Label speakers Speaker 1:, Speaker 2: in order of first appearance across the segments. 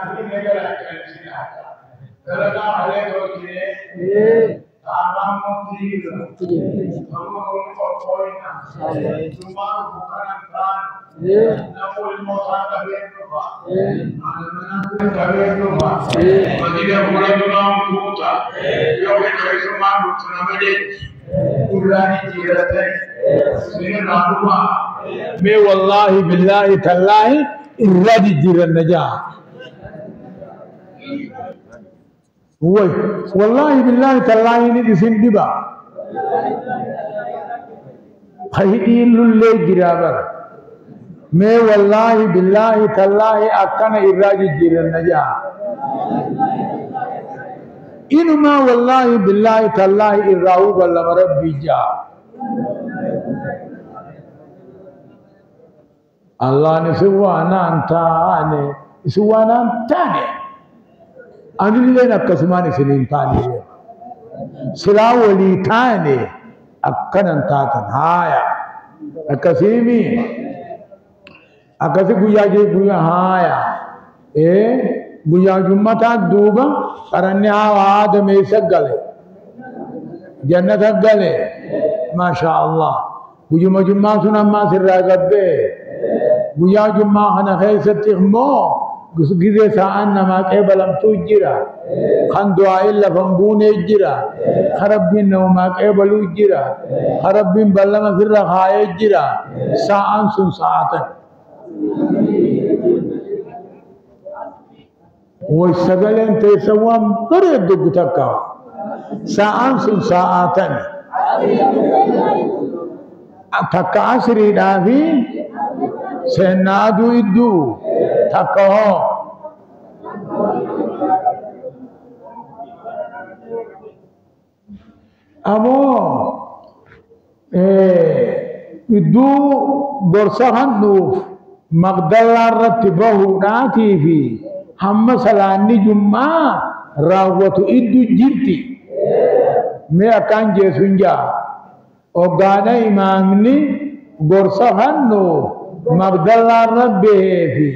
Speaker 1: अभी लेकर आए तेरा हरे दो चीज़ आराम मोती हम उनको कोई ना तुम्हारा बुखार कान ना कोई मौका कभी तो कभी तो मदीना बुरा दुकान होता यो के कैसे मार उतना बजे पुरानी चीज़ है सिर्फ नामुआ मैं वल्लाहि बिल्लाहि तल्लाहि इर्रादी जीवन नजा हुआ वल्लाहि बिल्लाहि तल्लाहि ने दिसिन दिबा खहीदी लुल्ले गिराबर मैं वल्लाहि बिल्लाहि तल्लाहि अक्कन इर्रादी जीवन नजा इनमा वल्लाहि बिल्लाहि तल्लाहि इर्राऊ बल्ला रब्बी जा Allah ni suwana antane suwana antane anille na kasmani sinin tane silawali tane akkanan tatan haya akasimi akasi guya haya guya jummata duba karanne hawa adame sagale jannat agale masha Allah guyuma jumma sunamma sirra gabbe guya jumma hana khaysati mo gize sa'anna ma qabalam tujira khan du'a illa fambune jira kharabbin no ma qabalu jira kharabbin ballama firra khaye jira sa'an sun sa'atan wo sagalen te sawam pare dugutaka sa'an sun sa'atan takka asri dafi senadu itu takho amo itu gorsahan nuf magdalla rattibahu dati fi hamma salani jumma rawatu itu jirti me akan je sunja ogana imamni gorsahan nuf magdalla rabbihi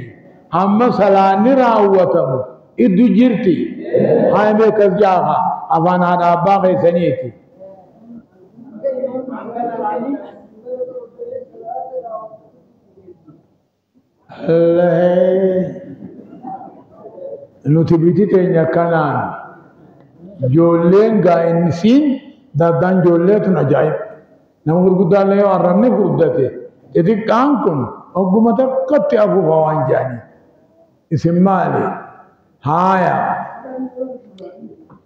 Speaker 1: hamma salani rawatamu idu jirti haime kazjaha avana abba saniti nutibiti tenya kanan jolen ga insin dadan jolle tun ajaib namur gudale arramne gudate jadi kangkun ogumata katte abu bawanjani isimali haya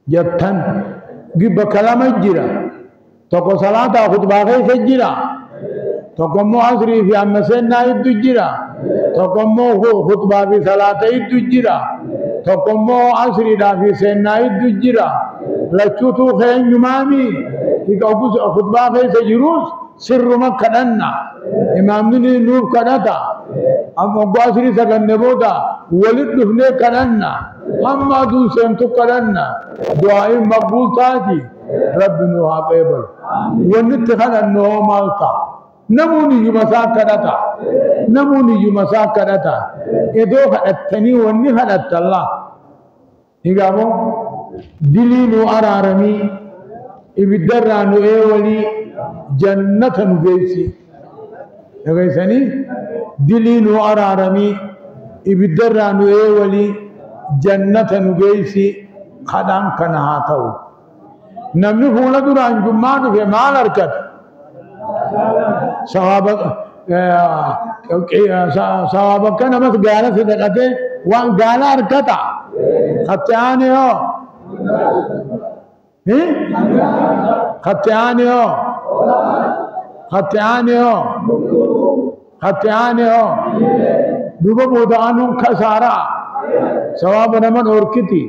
Speaker 1: jattan gibba kalama jira toko salata khutba kay jira toko mo asri fi amsenna iddu jira toko mo khutba fi salata iddu jira toko mo asri da fi senna iddu jira lachutu khayn yumami ikabu khutba kay jirus sirru makkadanna imam ni nur kadata am basri saganne boda walid dufne kadanna amma du sentu kadanna duai maqbul taji rabbinu haqibal wanit khana no malta namuni yumasa kadata edo hadatani wanni hadat allah igamo dilinu ararami ibidarranu ewali jannatan beisi يغيثني دلين وأرارمي إبدران ويولي جنة نغيسي خدام كنهاتو نمني فولا دران جمان في مال أركت صحابك نمت قالة صدقته وان قالة أركتا خطياني هو خطياني هو دوبا بودانون خسارا ثواب نمن اوركتي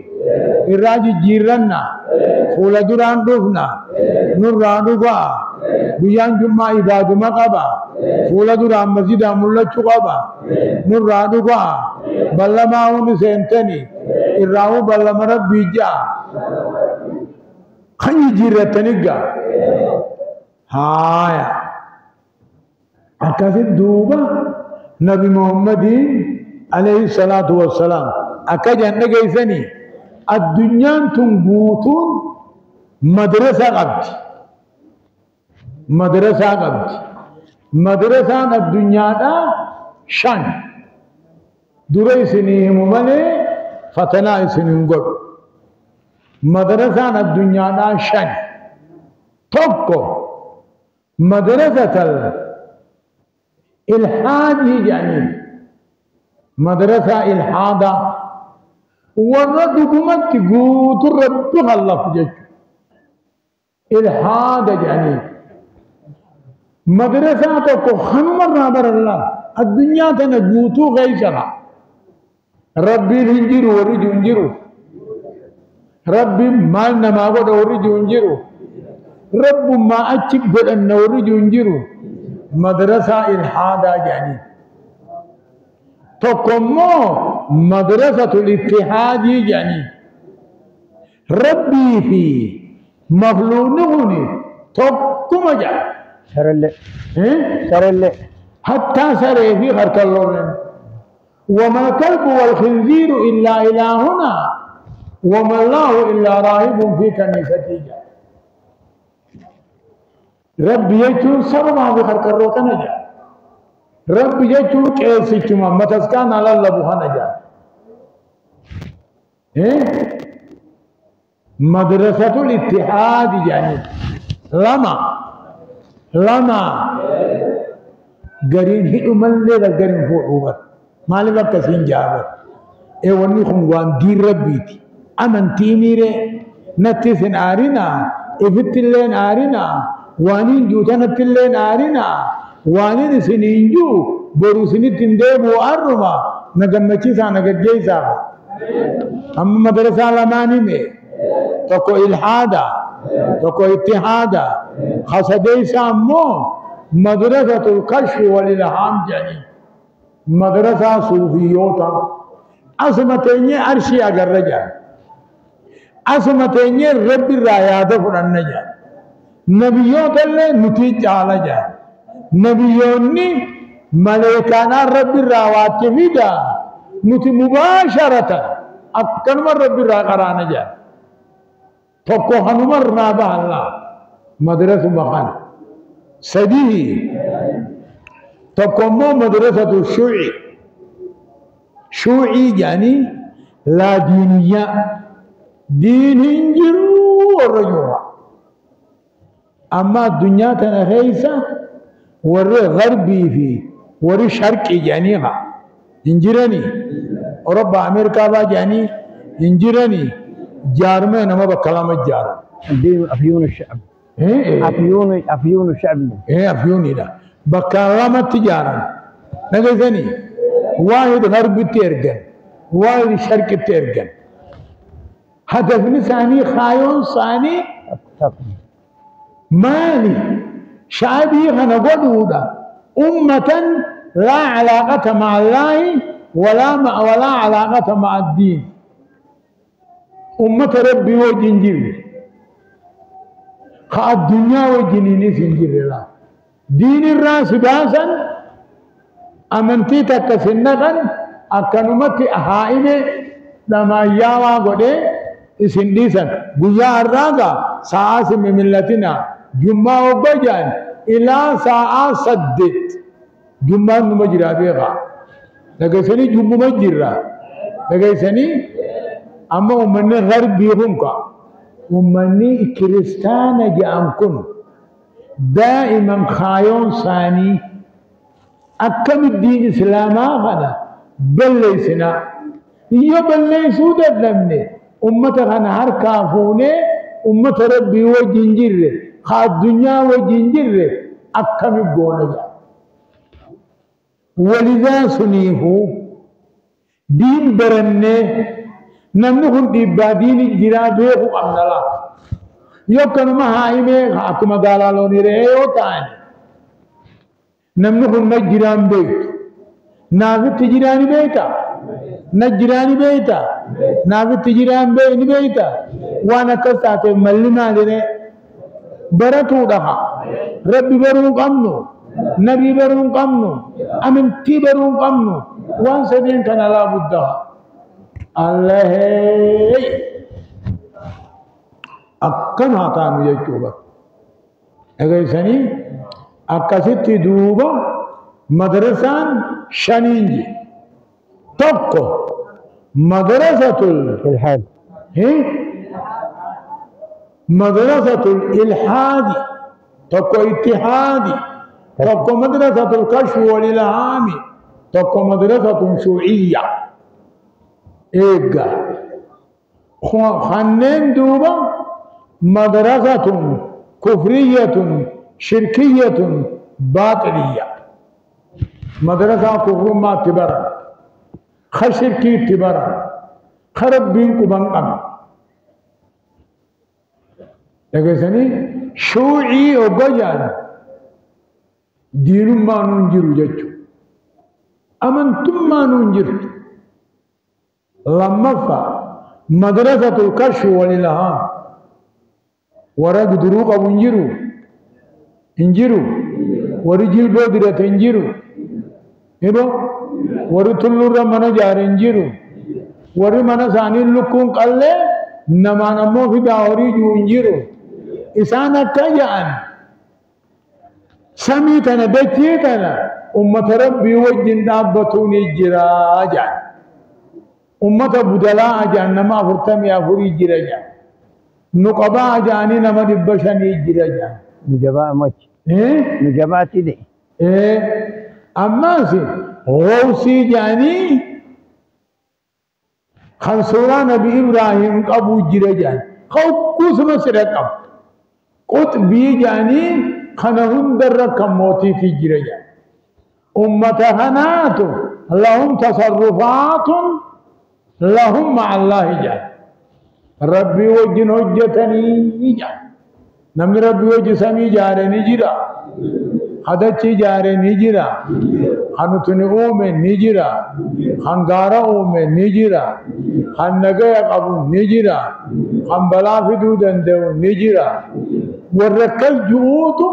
Speaker 1: इराजी जीरन्ना फूला दुरान डूबना नूर रानुगा बुयान जुम्मा इबादु मकाबा फूला दुरान मस्जिद अमुल्ला चुकाबा नूर रानुगा बल्लमा उन सेंटनी इराऊ बल्लमर बीजा खनी जीरतनिगा हाया अकासे दूबा नबी मोहम्मद अलैहि सलातु वस्सलाम أكجن نجيسني الدنيا تنبوتون مدرسة قبض مدرسة قبض مدرسة الدنيا دا شان دري سنهم ملي فتنا سنهم قد مدرسة الدنيا دا شان توقو مدرسة الإلحاد يعني مدرسة إلحادة ورد قمت قوت رب الله جج إلحاد يعني مدرسة تكو خنمر نابر الله الدنيا تنقوتو غيشها ربي الهنجر ورد ينجرو ربي مال نماغد ورد ينجرو رب ما أتشك بدن ورد ينجرو مدرسة إلحادة يعني تقومو مدرسة الاتحاد يعني ربي في مخلوقني تقوم جاء سر اللي حتى سر في خرق الله وما الكلب والخنزير إلا إلهنا وما الله إلا راهب في كنيسته ربي يجون سرما في خرق الله نجا ربي يجون كيسي كما متسكان على الله بها نجا مدرسة الاتحاد يعني لما قرين هي أمالي ذا قرين فوعوبت مالي بك سين جابت وني خنوان دي ربيتي أمن تيميري نتسن آرنا إفتلين آرنا وانين جوتا نتلين آرنا وانين سنينجو برو سنتين ديبو أرما نجمتشيسا نججيسا أما مدرسة لماني مي تكو إلحادا تكو اتحادا خسديسا مو مدرسة الكشف والإلهام جاني مدرسة صوفيوتا أسمتيني أرشي أگر رجال أسمتيني رب الرائعات فرن جان نبيوت اللي نتيج على جان نبيوني ملائكانا رب الرائعات فيدا نتي مباشرة أكن من رب الرائعات جان تقو هنمر نابا الله مدرسة مخان سديه تقومو مدرسة الشيوعي شيوعي يعني لا دينية دين هنجروا والرجوع أما الدنيا تنخيسة ورى غربي فيه ورى شرقي جانيها هنجراني أوروبا أمريكا با جاني هنجراني جارمه نما بكلام الجار
Speaker 2: الدين أفيون الشعب أفيون الشعب
Speaker 1: أفيوني لا بكلام التجارة نجزني واحد غرب تيرجن واحد شرق تيرجن هدفني ثاني خايون ثاني مالي شعبي هنقولودا أمة لا علاقة مع الله ولا علاقة مع الدين أمة ربي وجنجير خا الدنيا وجنيني سنجير لا دين الراس باسا أمنتي تكسنغن أكنمتي أهائمي لما ياوا قده سنديسا بيا الراغا ساعة من ملتنا جمعة وبجان إلى ساعة صدت جمعة نمجرى بيغا لكسني جمعة مجرى لكسني أما أمني غربي همكا أمني كريستانا جامكن دائما خايون ثاني أكم الدين إسلاما غنا بلسنا يبلسو دلمني أمة غنا هر كافوني أمة ربي وجنجر خا الدنيا وجنجر أكم الجونجا ولذا سنيه دين برنه نمنهم دبادين جرابه أمنلا يوكن ما هاي में हाकुम गाला लोनी रहे होता है नमनुहum नजरान बेट नावित जिरानी बेटा नजरानी बेटा नावित जिरान बेट बेटा वाना कसाते मल्लिना देने बरतू दहा रब्बी बरू कमनो नबी बरू कमनो अमिन ती बरू कमनो वान सदीन कनाला Buddha الله أكن هاتانو يجوبا أجل سني أكاسيت دوبا مدرسان شنينجي تبقى مدرسة
Speaker 2: الإلحاد
Speaker 1: مدرسة الإلحاد تبقى اتحادي تبقى مدرسة الكشف والإلهام تبقى مدرسة شيوعية إيجا خنين دوبا مدرسة كفرية شركية باطلية مدرسة كفر ما تبرا خشركي تبرا خرب بينكو بنقم لكن سني شوعي وبجان دين ما ننجر جتشو أمنتم ما ننجر لما فا مدرسة الكشف والإلهام ورق دروق أبو انجروا ورجل بودرة انجروا إبو ورتلور من جار انجروا ورمنا ثاني لكون قال نما نمو في داوري جو انجروا إسانا كجان سميتنا دجيتنا أمة ربي وجن دابتوني جراجان أمة بدلاء جان نما فرتم يا فري جراجان نقباء جاني نما دبشاني جراجان
Speaker 2: نجباء مچ نجباء تدي
Speaker 1: أما سي غوثي جاني خنصورا نبي إبراهيم قبو جراجان خو قسم سرقب قطبي جاني خنهم دركم موتي في جراجان أمة هناتو لهم تصرفات لهم مع الله جان ربي وجن حجتني جان نمن ربي وجه سمي جاري نجرا خدچي جاري نجرا خنتني اومي نجرا خنگارا اومي نجرا خنگا قبو نجرا خنبلا فدو دندو نجرا ورکل جوتو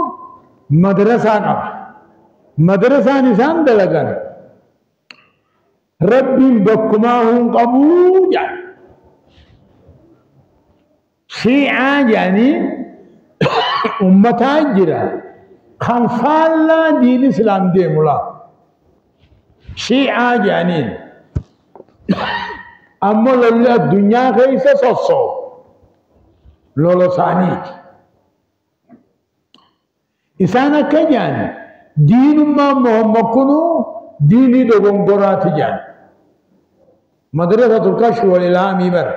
Speaker 1: مدرسة نب مدرسة نسان دلگن ربي بكماهم قبو جان شيعة يعني أمتا جرا خنفالا دين اسلام دي ملا شيعة يعني أما لله الدنيا خيسة سوسو لولو ثاني إسانا كجان دين ما محمد كنو ديني دوغن برات جان مدرسة الكشف والإلهام بر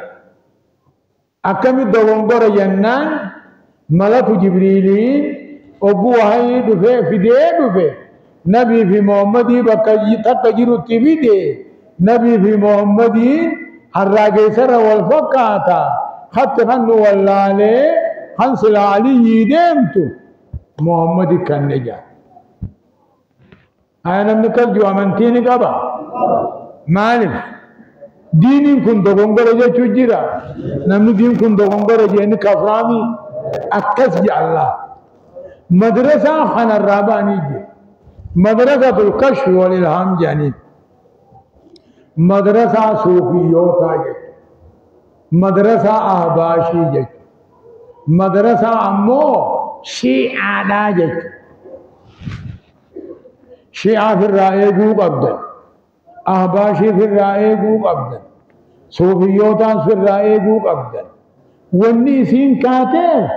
Speaker 1: أكمل دوغن بر جنان ملك جبريلين أبو هاي دفع فديه دفع نبي في محمدي بكجي تكجيرو تبيدي نبي في محمدي حراجي سر والفقاتا خط خنو واللالي خنسل علي يديمتو محمدي كان نجا أنا نكال جو أمانتيني كابا مالف دينين كن دوغنغر جا چوجيرا نمني دين كن دوغنغر جا إني كفرامي أكس جا الله مدرسة خان الراباني جي مدرسة الكشف والإلهام جاني مدرسة صوفيوتا جي مدرسة أحباشي جي مدرسة أمو شيعة جي شيعة في الرأي قوق أبدا أحباشي في الرأي قوق أبدا صوفيوتا في الرأي قوق أبدا والنسين كاتب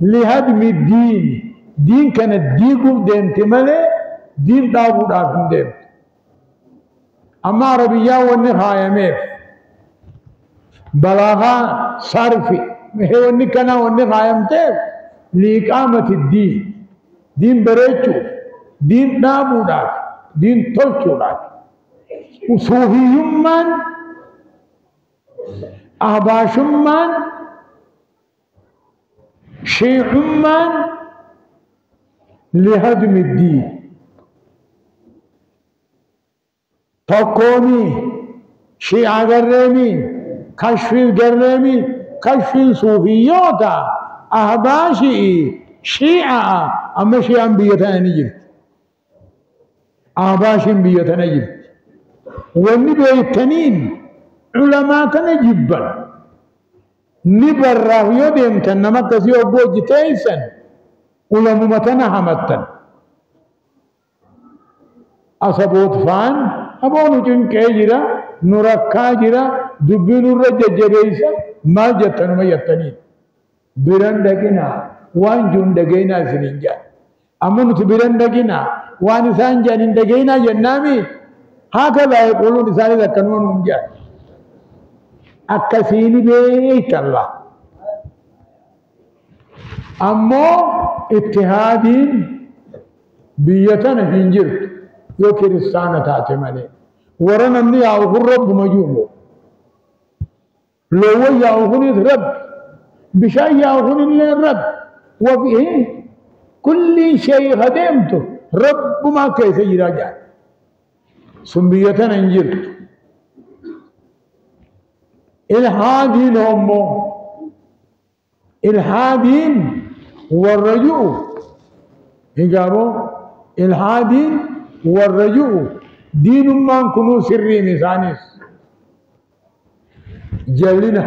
Speaker 1: لهدم الدين دين كان الدين ديمت ملي دين داود آخم ديمت أما عربية والنخاية ميف بلاغا صرفي مهي والنكنا والنخاية متيف لإقامة الدين دين بريتشو دين داود آخم دين تلچو آخم وصوفي يمان أحباش يمان شيخ يمان لهدم الدين تقومي شيعة قرمي كشف القرمي كشف الصوفيوتا أحباشي شيعة أما شيعة أنبيتها نجرت أحباشي أنبيتها نجرت والنبي التنين علماء تنجبا نبرا يدهم تنمك سيو بوج تيسن علماء متنا همتن أصبوت فان أبونو جنكي جرا نركا جرا دبينو رجا جبيسا ما جتنو ما يتنين بران دقنا وان جون دقينا سننجا أمون تبران دقنا وان إسان جانين دقينا جنامي هكذا يقولون إسان إذا كانوا ننجا أكسيني بيت الله أمو اتحادين بيتنا هنجرت يو كريستانا تاتي مالي ورنا مني يأخذ رب مجومه لو يأخذ رب بشاي يأخذ الله رب وفيه كل شيء خدمته رب ما كيف يراجع سنبيتنا انجرت الحادين هم الحادين والرجوع هجابو الحادين والرجوع دين ما كنوا سري نسانيس جلنا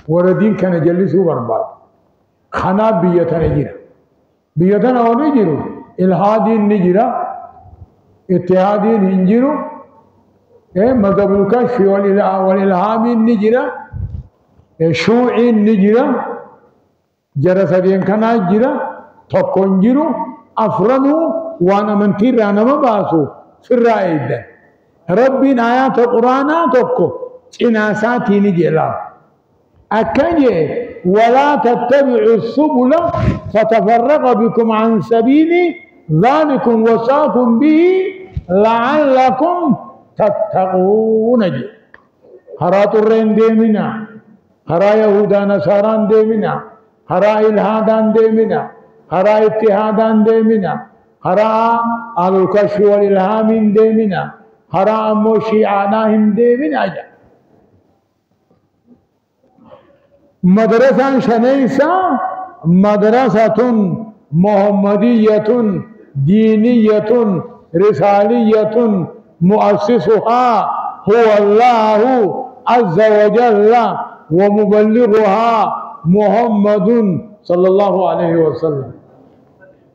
Speaker 1: وردين كان جلسوا برباد خنا بيتنا جرا بيتنا ونجرو الحادين نجرا اتحادين هنجرو مذهب الكشف والإلهامين نجرا شوعين نجرا جرسدين كنا جرا تقنجرو أفرنو وانا منتير انا ما باسو في الرائد ربنا آيات القرآن تقو اناساتي نجلا أكني ولا تتبعوا السبل فتفرق بكم عن سبيلي ذلكم وصاكم به لعلكم تتقون جي هرا ترين ديمنا هرا يهودا نصاران ديمنا هرا إلحادان ديمنا هرا اتحادان ديمنا هرا على الكشف والإلهام ديمنا هرا أمو شيعانهم ديمنا جا مدرسة شنيسة مدرسة محمدية دينية رسالية مؤسسها هو الله عز وجل ومبلغها محمد صلى الله عليه وسلم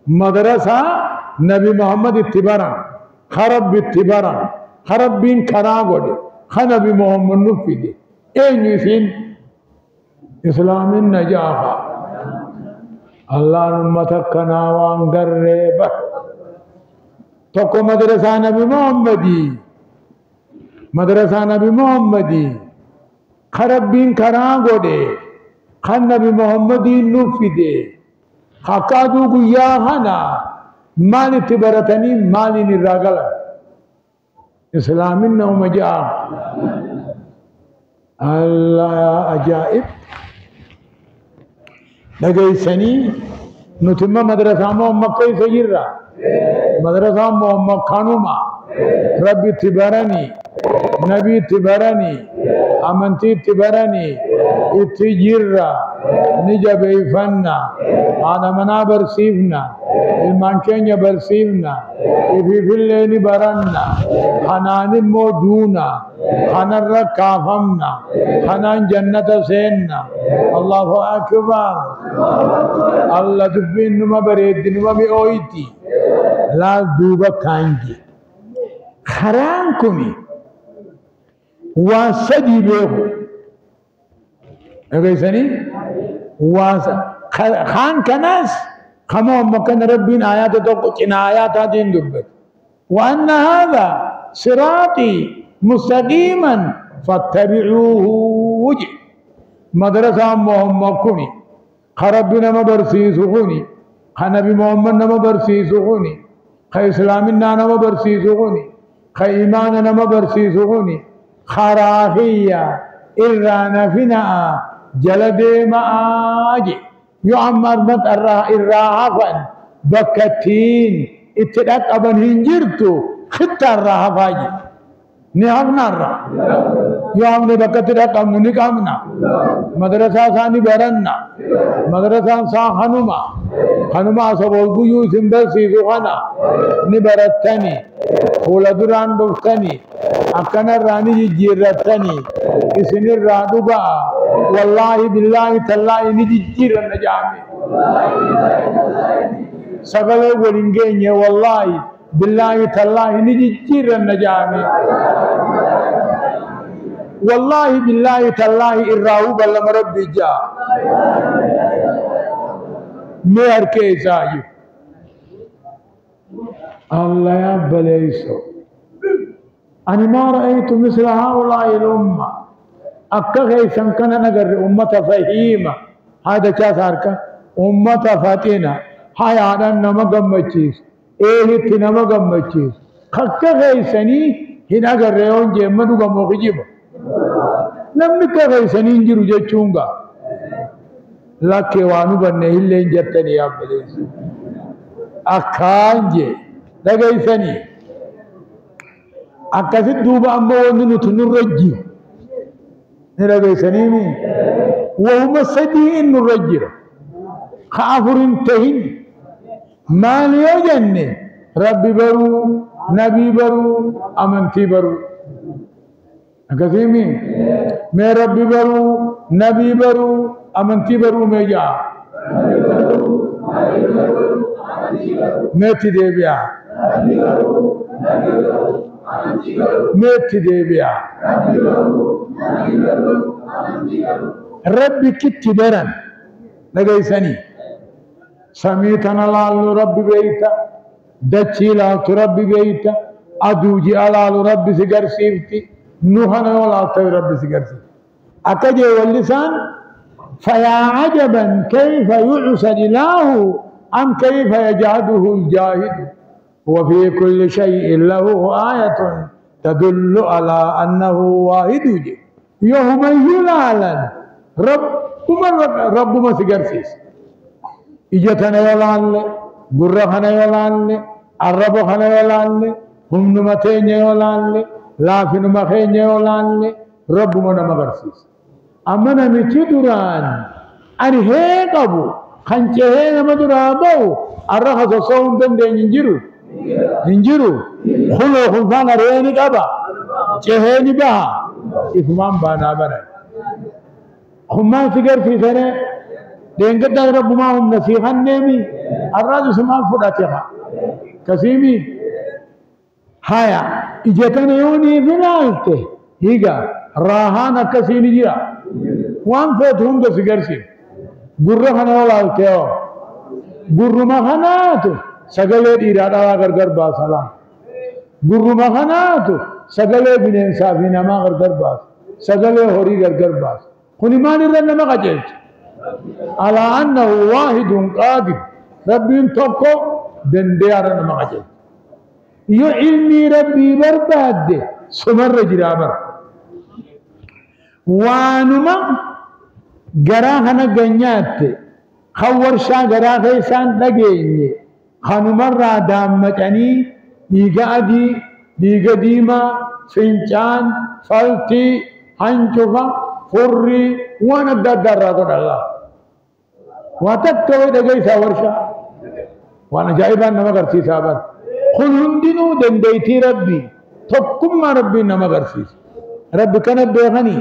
Speaker 1: مدرسة نبي محمد اتبارا خرب اتبارا خرب بين كراغود خنبي محمد نفيدي اين يسين اسلام النجاح الله نمتكنا وانقرب تقو مدرسة نبي محمدي مدرسة نبي محمدي خرب بين كراغود خنبي محمد نفيدي حقادو گویا هنا مال تبرتني مال نراغل اسلام النوم جاء الله عجائب لگئی سنی نتم مدرسہ محمد کئی سجرہ مدرسہ محمد خانوما ربی تبرني نبي تبرني أمنتي تبرني اتجرى نجب إفنا أنا منا برسيفنا المانشين برسيفنا إفي في الليل برنا خنان مودونا خنان ركافمنا خنان جنة سيننا الله أكبر الله تبين نما بريد نما بأويتي لا دوبا كانجي خران كوني واسدي بيهو اغيثني خان كناس خمو مكان ربين آيات توقعنا آيات دين دبت وأن هذا صراطي مستقيما فاتبعوه وجه مدرسة محمد كوني خربنا مبرسي سخوني خنبي محمد مبرسي سخوني خإسلامنا مبرسي سخوني خإيماننا مبرسي سخوني خراخية إرانا فينا جلد مآجي يعمر مت الراحفا بكتين اتدك أبن هنجرتو خطة الراحفاجي نهمنا الرا يوم نبكتنا كم نكامنا مدرسة ثاني برنا مدرسة ثان خنوما سبولو يوسف سيزوخنا نبرتني ولا دران دوستني أكنا راني جيرتني إسن الرادوغا والله بالله تالله نجي جيرن نجامي سغلي ولنجيني والله بالله تالله نجي جيرن نجامي والله بالله تالله الراو بل مربي جا مهر كيساجي الله يا بليسو أنا ما رأيت مثل هؤلاء الأمة أكغي سنكنا نقر أمة فهيمة هذا كاسارك أمة فاتنة هاي عنا نما قمتشيس إيه تنما قمتشيس أكغي سني هنا قررون جمدو قموخجيب نمي كغي سني انجرو جيشونغا لكي وانو بنه اللي انجتني يا بليسو أكانجي لغي سني أكاسي دوبا أمبو ونو تنرجي نرغي سنيني وهم السدين نرجي خافر انتهين ما ليو جنة ربي برو نبي برو أمنتي برو أكاسي مين میں ربي برو نبي برو أمنتي برو میں جا میں تھی دے بیا ميت ديبيا ربي كت برن لغي سني سميتنا لالو ربي بيتا دچي لالو ربي بيتا أدوجي لالو ربي سيغر سيفتي نوحنا لالو ربي سيغر سيفتي أكجي واللسان فيا عجبا كيف يعسى الله أم كيف يجعده الجاهد وفي كل شيء له آية تدل على أنه واحد يوم يلالن رب ما سيغرسيس إجتنا يلالن قرخنا يلالن الربخنا يلالن هم نمتين يلالن لافن مخين يلالن رب ما نمغرسيس أما نمتي دران أني هيك أبو خنچه نمدرابو الرخص صوم دن ينجرو hinjiru khulo khulfana reeni qaba ceheni baha ifman bana bara khumma figar fi sare dengada rabbuma hum nasihan nemi arraju sama fudatiha kasimi haya ijetana yoni finalte higa rahana kasini jira wan fetum da figar si gurra khana wala teo gurru ma khanatu سجلة إرادة غرغر باسلا غرو مخاناتو سجلة بنين سافينا ما غرغر باس سجلة هوري غرغر باس خوني ما نرنا ما قجلت على أنه واحد قادر ربي توكو دنديارنا ما قجلت يو علمي ربي برباد سمر جرابر وانما غراهنا غنيات خورشا غراه إنسان لغيني خانمرا دامتني ديغا أدي ديغا ديما فنجان فلتي هنجوفا فري وانا دادر الله واتكوي دغاي ساورشا وانا جايبا نما غرسي سابر خل هندينو دنديتي ربي تقم ما ربي نما غرسي ربي كان بيغني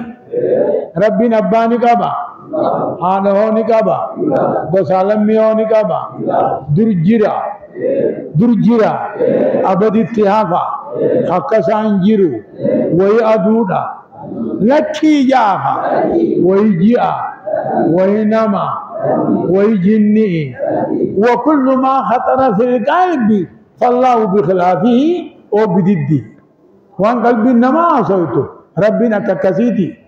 Speaker 1: ربي نباني كابا آنه نكابا بسالم ميو نكابا درجيرا أبدي اتحافا حقسان جيرو وي أدودا لكي جاها وي جيا وي نما وي جني وكل ما خطر في القلب فالله بخلافه وبضده وان قلب النما سويته ربنا ككسيتي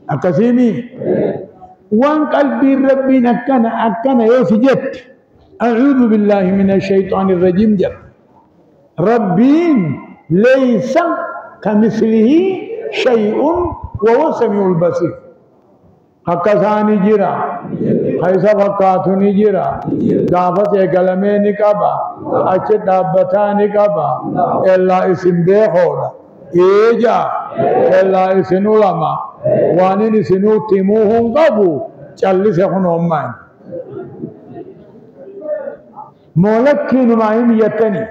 Speaker 1: أكسيمي وان قلبي ربي أكنا يوسجت أعوذ بالله من الشيطان الرجيم جب ربي ليس كمثله شيء وهو السميع البصير حقساني جرا خيسا فقاتني جرا دافت قلمي نكابا أچه دابتا نكابا إلا اسم بيخولا إيجا كلا إسنو لما وانين إسنو تيموهم قبو چالي سيخون أمان مولكي نمائم يتني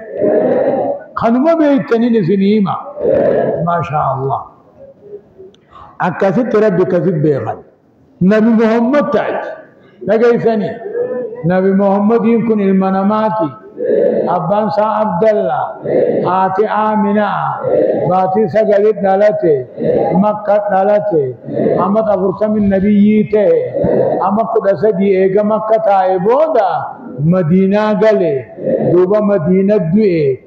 Speaker 1: خنما بيتني نسنيما ما شاء الله أكاسي ربي كاسي بيغل نبي محمد تاج لقيسني نبي محمد يكون المناماتي أبان سا عبد الله آتي آمنا باتي سجلت دالته مكة دالته أما تفرس من نبيته أما قدس دي إيجا مكة تايبودا مدينة غلي دوبا مدينة دوئي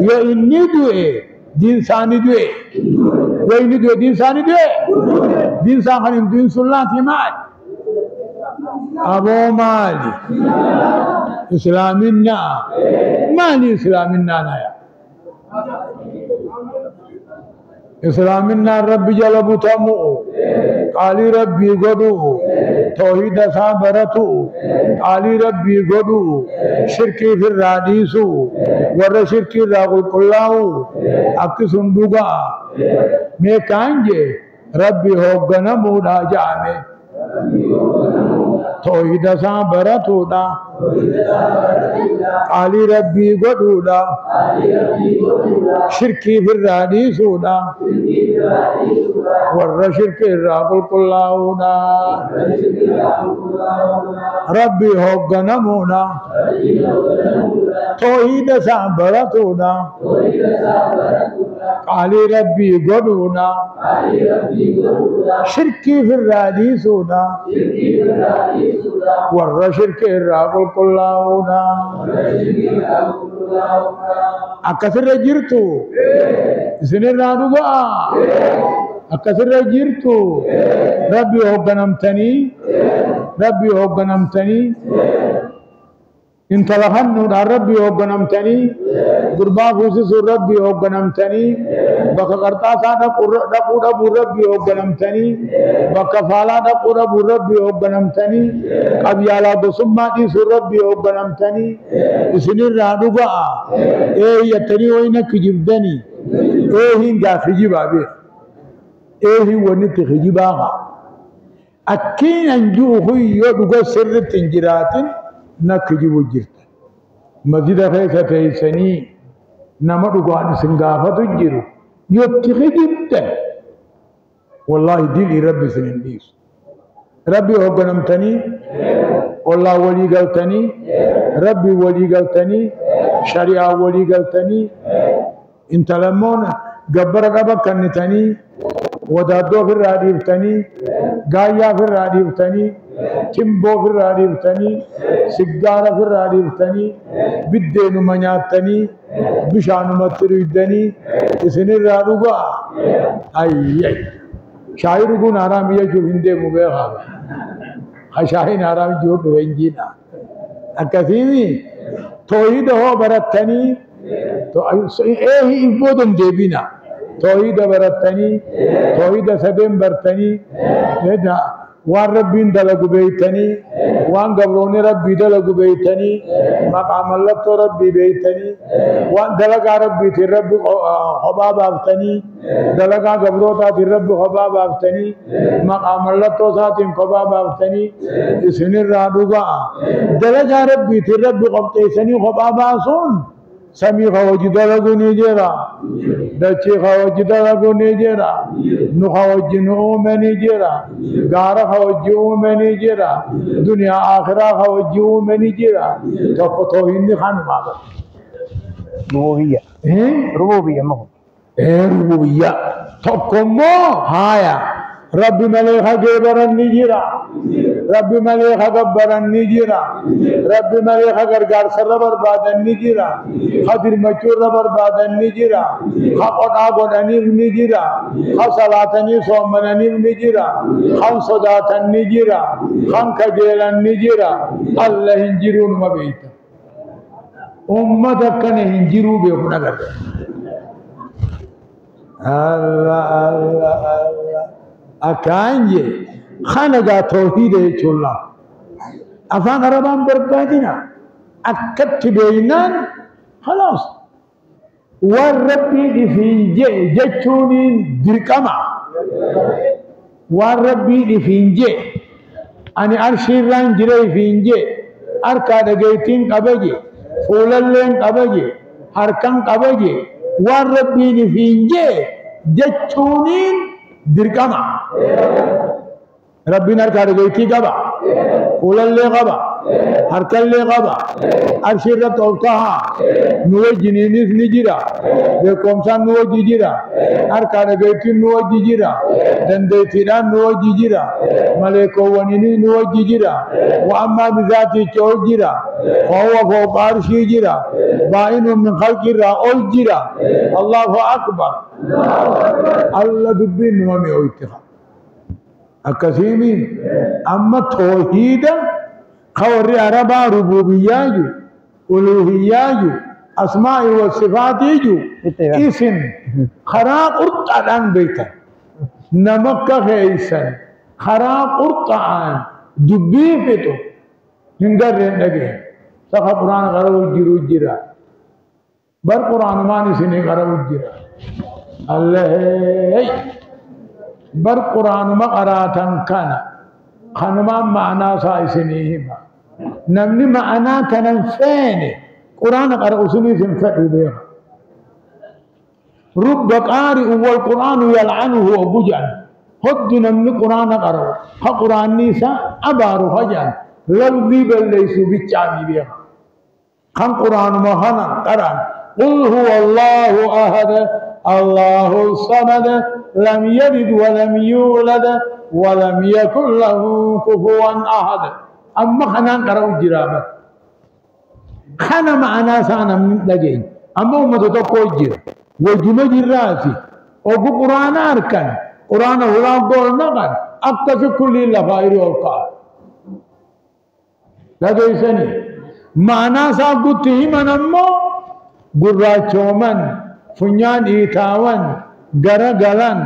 Speaker 1: يا إني دوئي دين ثاني دوئي وإني دوئي دين ثاني دوئي دين ثاني دين سلاتي مال أبو مالي إسلامنا مالي إسلامنا نايا إسلامنا ربي جلبو تمو قالي ربي قدو توحيد صابرتو قالي ربي قدو شركي في الراديسو ور شركي راغل قلاو أكي سندوغا ميكانجي ربي هوغنا مودا جامي توحيد صابرتو دا قالي ربي قدو دا شركي في الراديسو دا ور شركي راغل قلاو دا ربي هوغنا مودا توحيد صابرتو دا قالي ربي قدو دا شركي في الراديسو دا ور شركي راغل قلاو دا أكثر جرتو سنر رادوغا أكثر جرتو ربي هوغنمتني ربي هوغنمتني انت لخنو دا ربي هوغنمتني قربا فوسس ربي هوغنمتني بك قرطاسا دقو دبو ربي هوغنمتني بك فالا دقو دبو ربي هوغنمتني قبيالا بسمما ديس ربي هوغنمتني سنر رادوغا ايه يتني وينك جبدني ايه هنگا خجبا بي ايه ونت خجباها أكين أنجوه يدوغا سر تنجرات نكجي وجرت مزيد خيسة تيسني نمدوغا نسنغافة تجرو يبتغي جدا والله ديني ربي سننديس ربي هو نمتني والله ولي قلتني ربي ولي قلتني شريعة ولي قلتني انت لمونا قبر قبر كنتني ودادو في الراديفتني غايا في الراديفتني تيمبو في الراديفتني سيجارة في الراديفتني بدين منياتني بشان متريدني اسن الرادوغا اي شاعر کو نارام یہ جو ہندے مبیغا خشاہی نارام جو بنجینا اکثیمی توحید ہو برتنی تو اے ہی بودم دیبینا توحيد برتني توحيد سبين برتني لذا وان ربي دلق بيتني وان قبروني ربي دلق بيتني مقام الله تو ربي بيتني وان دلق ربي تي ربي خباب افتني دلق قبروتا تي ربي خباب افتني مقام الله تو ساتين خباب افتني اسن الرادوغا دلق ربي تي ربي قبطيسني خباب اسون سمي خوجد لغو نيجيرا دچي خوجد لغو نيجيرا نو خوج نو منيجيرا غار خوج او منيجيرا دنيا آخرة خوج او منيجيرا تو هندي خان بابا
Speaker 2: ربوبية ربوبية مو
Speaker 1: ربوبية تقومو هايا ربي مليخا جبران نيجيرا ربي مليخا جبران نيجيرا ربي مليخا غرغار سر بربادن نيجيرا خضر مچور بربادن نيجيرا خقدا غدني نيجيرا خصلاتني صومنني نيجيرا خم صداتن نيجيرا خم كجلن نيجيرا الله هنجرون مبيت امتك هنجرو بيخنا غد الله الله الله أكانجي خانجا توحيد يجولا أفان عربان بربادنا أكت بينان خلاص والربي دفينجي جتشونين دركما والربي دفينجي أنا أرشيران جري فينجي أركا دقيتين قبجي فولالين قبجي هركان قبجي والربي دفينجي جتشونين دركما ربنا أركا دقيتي قبا فولالي قبا هركالي قبا أرشيرة طولتها نوجي نينيس نجيرا بكمسان نوجي جيرا أركا دقيتين نوجي جيرا دنديتيران نوجي جيرا ملكو ونيني نوجي جيرا وأما بذاتي چول جيرا فهو فوق عرشي جيرا بائن من خلق الرأول جيرا الله أكبر الله دبين نوامي اويتخا أكسيمين أما توحيدا خوري عربا ربوبياجو ألوهياجو أسماء والصفات يجو اسم خراب أرطعان بيتا نمك خيسا خراب أرطعان دبي فتو هندر رندگه سخا قرآن غرو جيرو جيرا بر قرآن ماني سنه غرو جيرا الله هي بر قرآن ما قراتن كان خنما معنا سايسنيهما نمني معنا تنفين قرآن قرأ سني سنفعل بها رب قارئ والقرآن يلعنه وبجعل هد نمني قرآن قرأ قرآن نيسا أبار هجان للذي بل ليسوا بالشعبي بها خان قرآن مهنا قرآن قل هو الله أحد الله الصمد لم يلد ولم يولد ولم يكن له كفوا أحد أما خنان قرأوا جرابة خنا معنا سانا من لجين أما هم تتوقع جرا وجمع جراسي وقو قرآن أركان قرآن هلا قول نقل أكتس كل لغير والقال لذي سني معنا ساقوته من أمو قراچو من فنيان إيتاوان غرغلان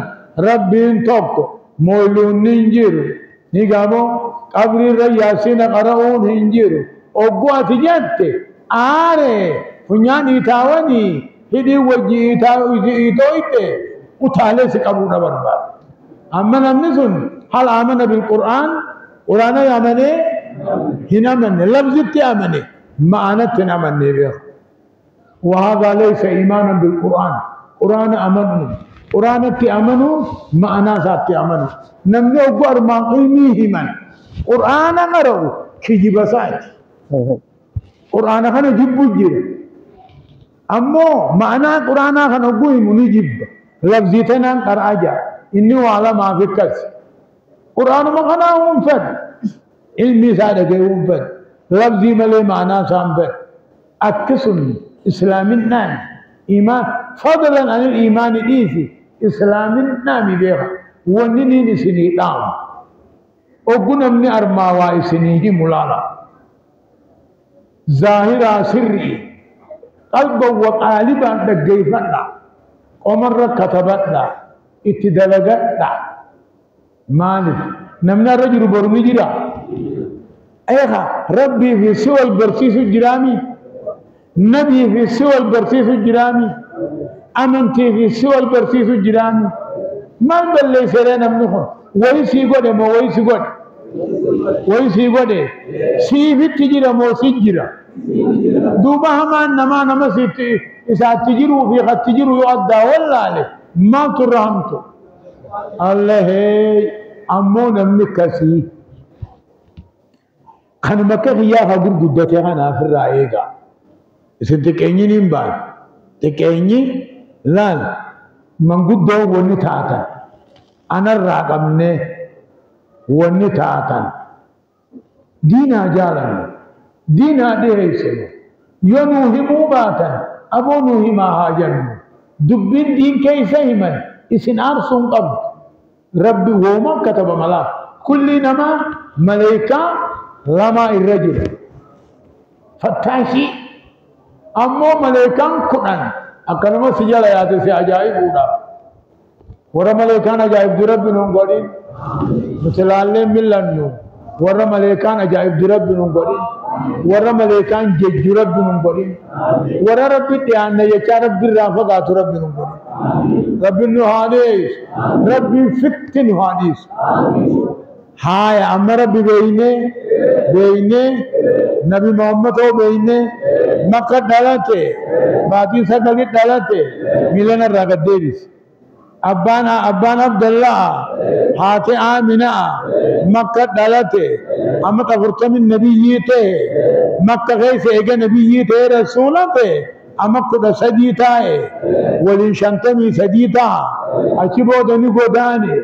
Speaker 1: ربين توقو مولون ننجيرو نيغامو قبر الرياسين قرؤون ننجيرو اوغو اتجاتي آره فنيان إيتاواني هدي وجي إيتاويته وطالي سكبونا برباد أما نمنسون هل آمن بالقرآن قرآن يامني هنا من لفظت يامني معنى نامني بيه وهذا ليس إيمانا بالقرآن قرآن أمنوا قرآن تأمنوا معنى ذات تأمنوا نمني أقوار ما قيميه من قرآن قرأوا كجيب ساعت قرآن خان جيب جير أمو معنى قرآن خان أقوي مني جيب لفظتنا قرأجا إني وعلى ما في كس قرآن ما خان أنفد علمي سادة أنفد لفظي ملي معنى سامفد أكسن إسلام النام إيمان فضلا عن الإيمان ديسي إسلام النام بيها ونني نسني دام وقنا من أرماوا سنيه ملالا ظاهرا سري قلبا وقالبا دقيفنا ومرة كتبتنا اتدلقتنا مالك نمنا رجل برمي جرا أيها ربي في سوى البرسيس الجرامي نبي في سوى البرسيس الجرامي أمنتي في سوى البرسيس الجرامي ما بلي سرنا منهم ويسي قد ما ويسي قد ويسي قد سيف التجرى مو سجرى دوبها ما نما سيتي إذا تجروا في خد تجروا يؤدى ولا عليه ما ترحمته الله أمونا منكسي خنا مكفيا فقر قدتي خنا في الرأيقا تكيني نمبر تكيني لان من قد دو وني تاتا أنا الرقمني وني تاتا دينا جالن دينا ديسن ينوهم باتا أبو نوهم هاجن دبين دين كيسه من اسن أرسون قبل ربي وما كتب ملاك كل نما ملائكة لما الرجل فتاشي أمو ملائكان كنان أكنما سجل آيات سے عجائب ہونا ورا ملائکان عجائب دی رب نوں گڑی مثلالے ملن نوں ورا ملائکان عجائب دی رب نوں گڑی ورا ملائكان جج رب نقولين ورا ربي تيانا يا ربي رافقات ربي نقولين ربي نهانيس ربي فت نهانيس هاي أما ربي بينه نبي محمد هو بينه مكة دلته باقي سكالي دلته ميلنا رغد ديريس أبانا عبد الله هاتي آمنا مكة دلته أما تفرت من نبيته مكة غيث إيجا نبيته رسولته أما كده سديتا ولين شنتمي سديتا أشبه دني قداني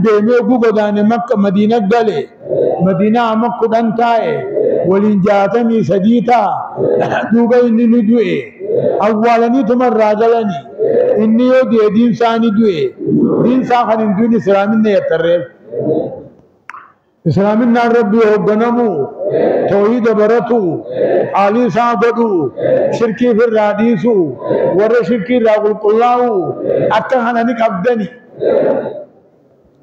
Speaker 1: ديمي قداني مكة مدينة دلي مدينة أما كده انتاي ولين جاتمي سديتا دوغا إني ندوئي أولاني تمر راجلاني إني يودي دين ساني دوئي دين ساخن دون إسلامين يترب إسلامين نار ربي هبنمو توحيد برتو عالي سابدو شركي في الراديسو ور شركي راقل قلاو أكا هنانيك عبدني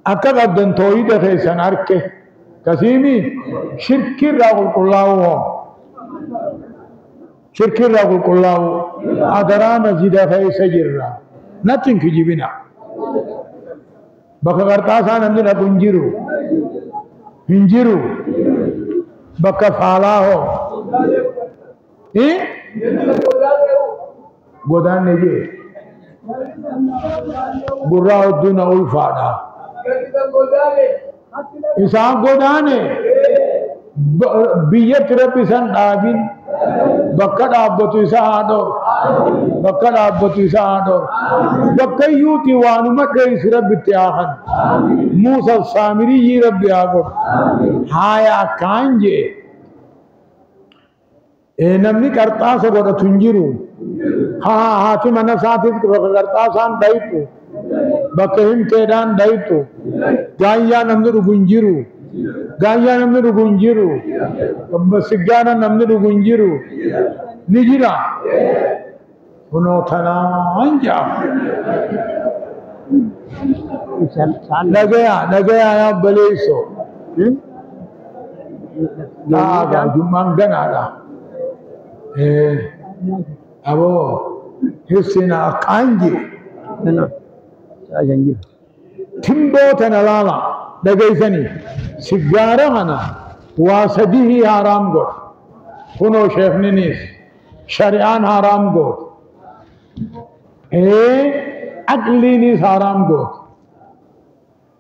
Speaker 1: أكا عبدن توحيد خيسان أركي كسيمي شركي راقل قلاو شركي راقل قلاو أدران زيدا خيسا جرنا nothing كجيبنا بكا غرطاسان همجنا بنجيرو hinjiru bakka faalaho godane je gurra uduna ulfada isan godane biyat rabbi san dabin bakka dabbatu isa ado bakka dabbatu isa ado bakka yuti wanu madde rabbi tiahan musa samiri rabbi ago haya kanje namni karta se goda tunjiru ha hati mana sathit karta san daitu bakka him kedan daitu gaya namni rugunjiru gaya namni rugunjiru sigana namni rugunjiru nijira uno thana anja nagaya ya baleso aga jumangana ada abo hissina kanji
Speaker 2: ajanji
Speaker 1: timbo tanalala dagaisani sigara hana wasadihi haram god kuno sheikh ninis shari'an haram god أكليني حرام دو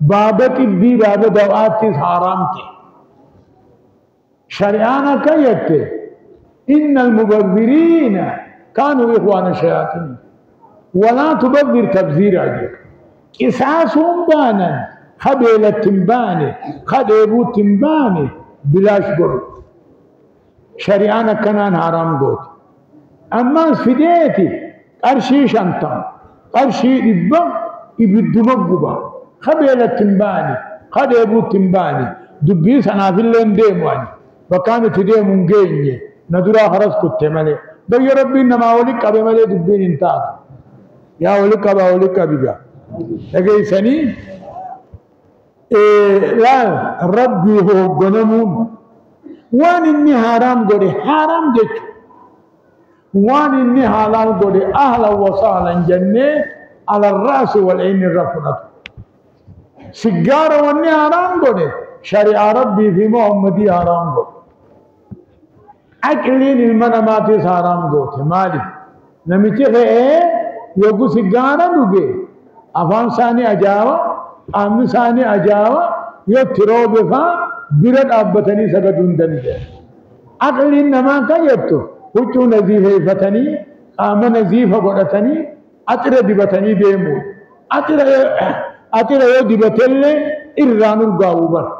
Speaker 1: بابتي بي باب دواتي حرام تي شريعانا كيتي إن المبذرين كانوا إخوان الشياطين ولا تبذر تبذير عجيك إساسهم بانا خبيلة تنباني خديبو تنباني بلاش قرب شريعانا كنان حرام دو أما فديتي أرشي شنطان أرشي إبا إبدو مقبا خبيلة تنباني خديبو تنباني دبي سنافل لين ديمواني وكانت ديمون جيني ندرا خرس كنت مالي دو يا ربي إنما ولك أبي مالي دبين انتاد يا ولك أبا ولك أبي جا لكي سني لا ربي هو غنمون وان إني حرام قولي حرام جيت وان إني حلال قولي أهلا وسهلا جنة على الرأس والعين الرفنة سيجارة واني حرام قولي شريعة ربي في محمدي حرام قولي أكلين المنامات حرام قولي مالي نميتي خيه يوكو سيجارة دوغي أفان ثاني أجاوة أمن ثاني أجاوة يترو بفا برد أبتني سكتون دنده أكلين نما كيبتو huccuu naziifeeffatanii qaama naziifa godhatanii axira dibatanii deemu axira yoo dibatellee irraan urgaa'uu bara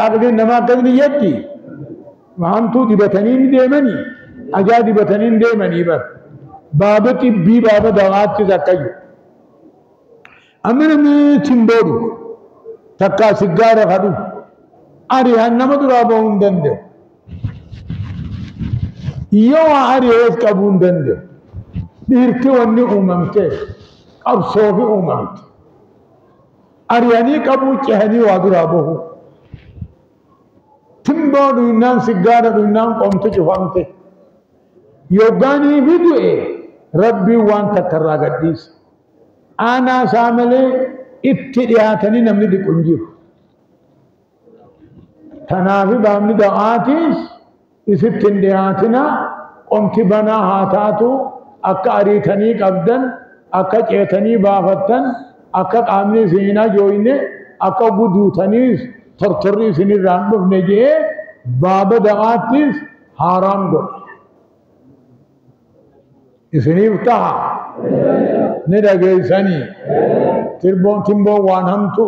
Speaker 1: aqliin namaa akkasni jetti waantuu dibatanii ni deemanii ajaa dibatanii ni deemanii bara baaba xibbii baaba dawaattis akkayyu amma namni timboodu takkaa siggaara kadhu ari'an nama duraa ba'uu hin danda'u yoo ari'ees qabuu hin danda'u dhiirti wanni uumamtee qabsoofi uumamte ari'anii qabuu cehanii waa duraa bahu timboo dhuynaan siggaara dhuynaan qomti cufamte yoggaanii fi du'e rabbiin waan takka irraa gadhiisa aanaa isaa malee itti dhiyaatanii namni dhiqu hin jiru tanaafi baamni da'aatiis isitti hin dhiyaatina qomti banaa haa taatu akka ariitanii qabdan akka ceetanii baafattan akka qaamni isin ajooyne akka guduutaniis tortorri isinirraan dhufne jee baaba da'aattis haaraam godhe isiniif taha ni dhageeysanii timboon waan hamtu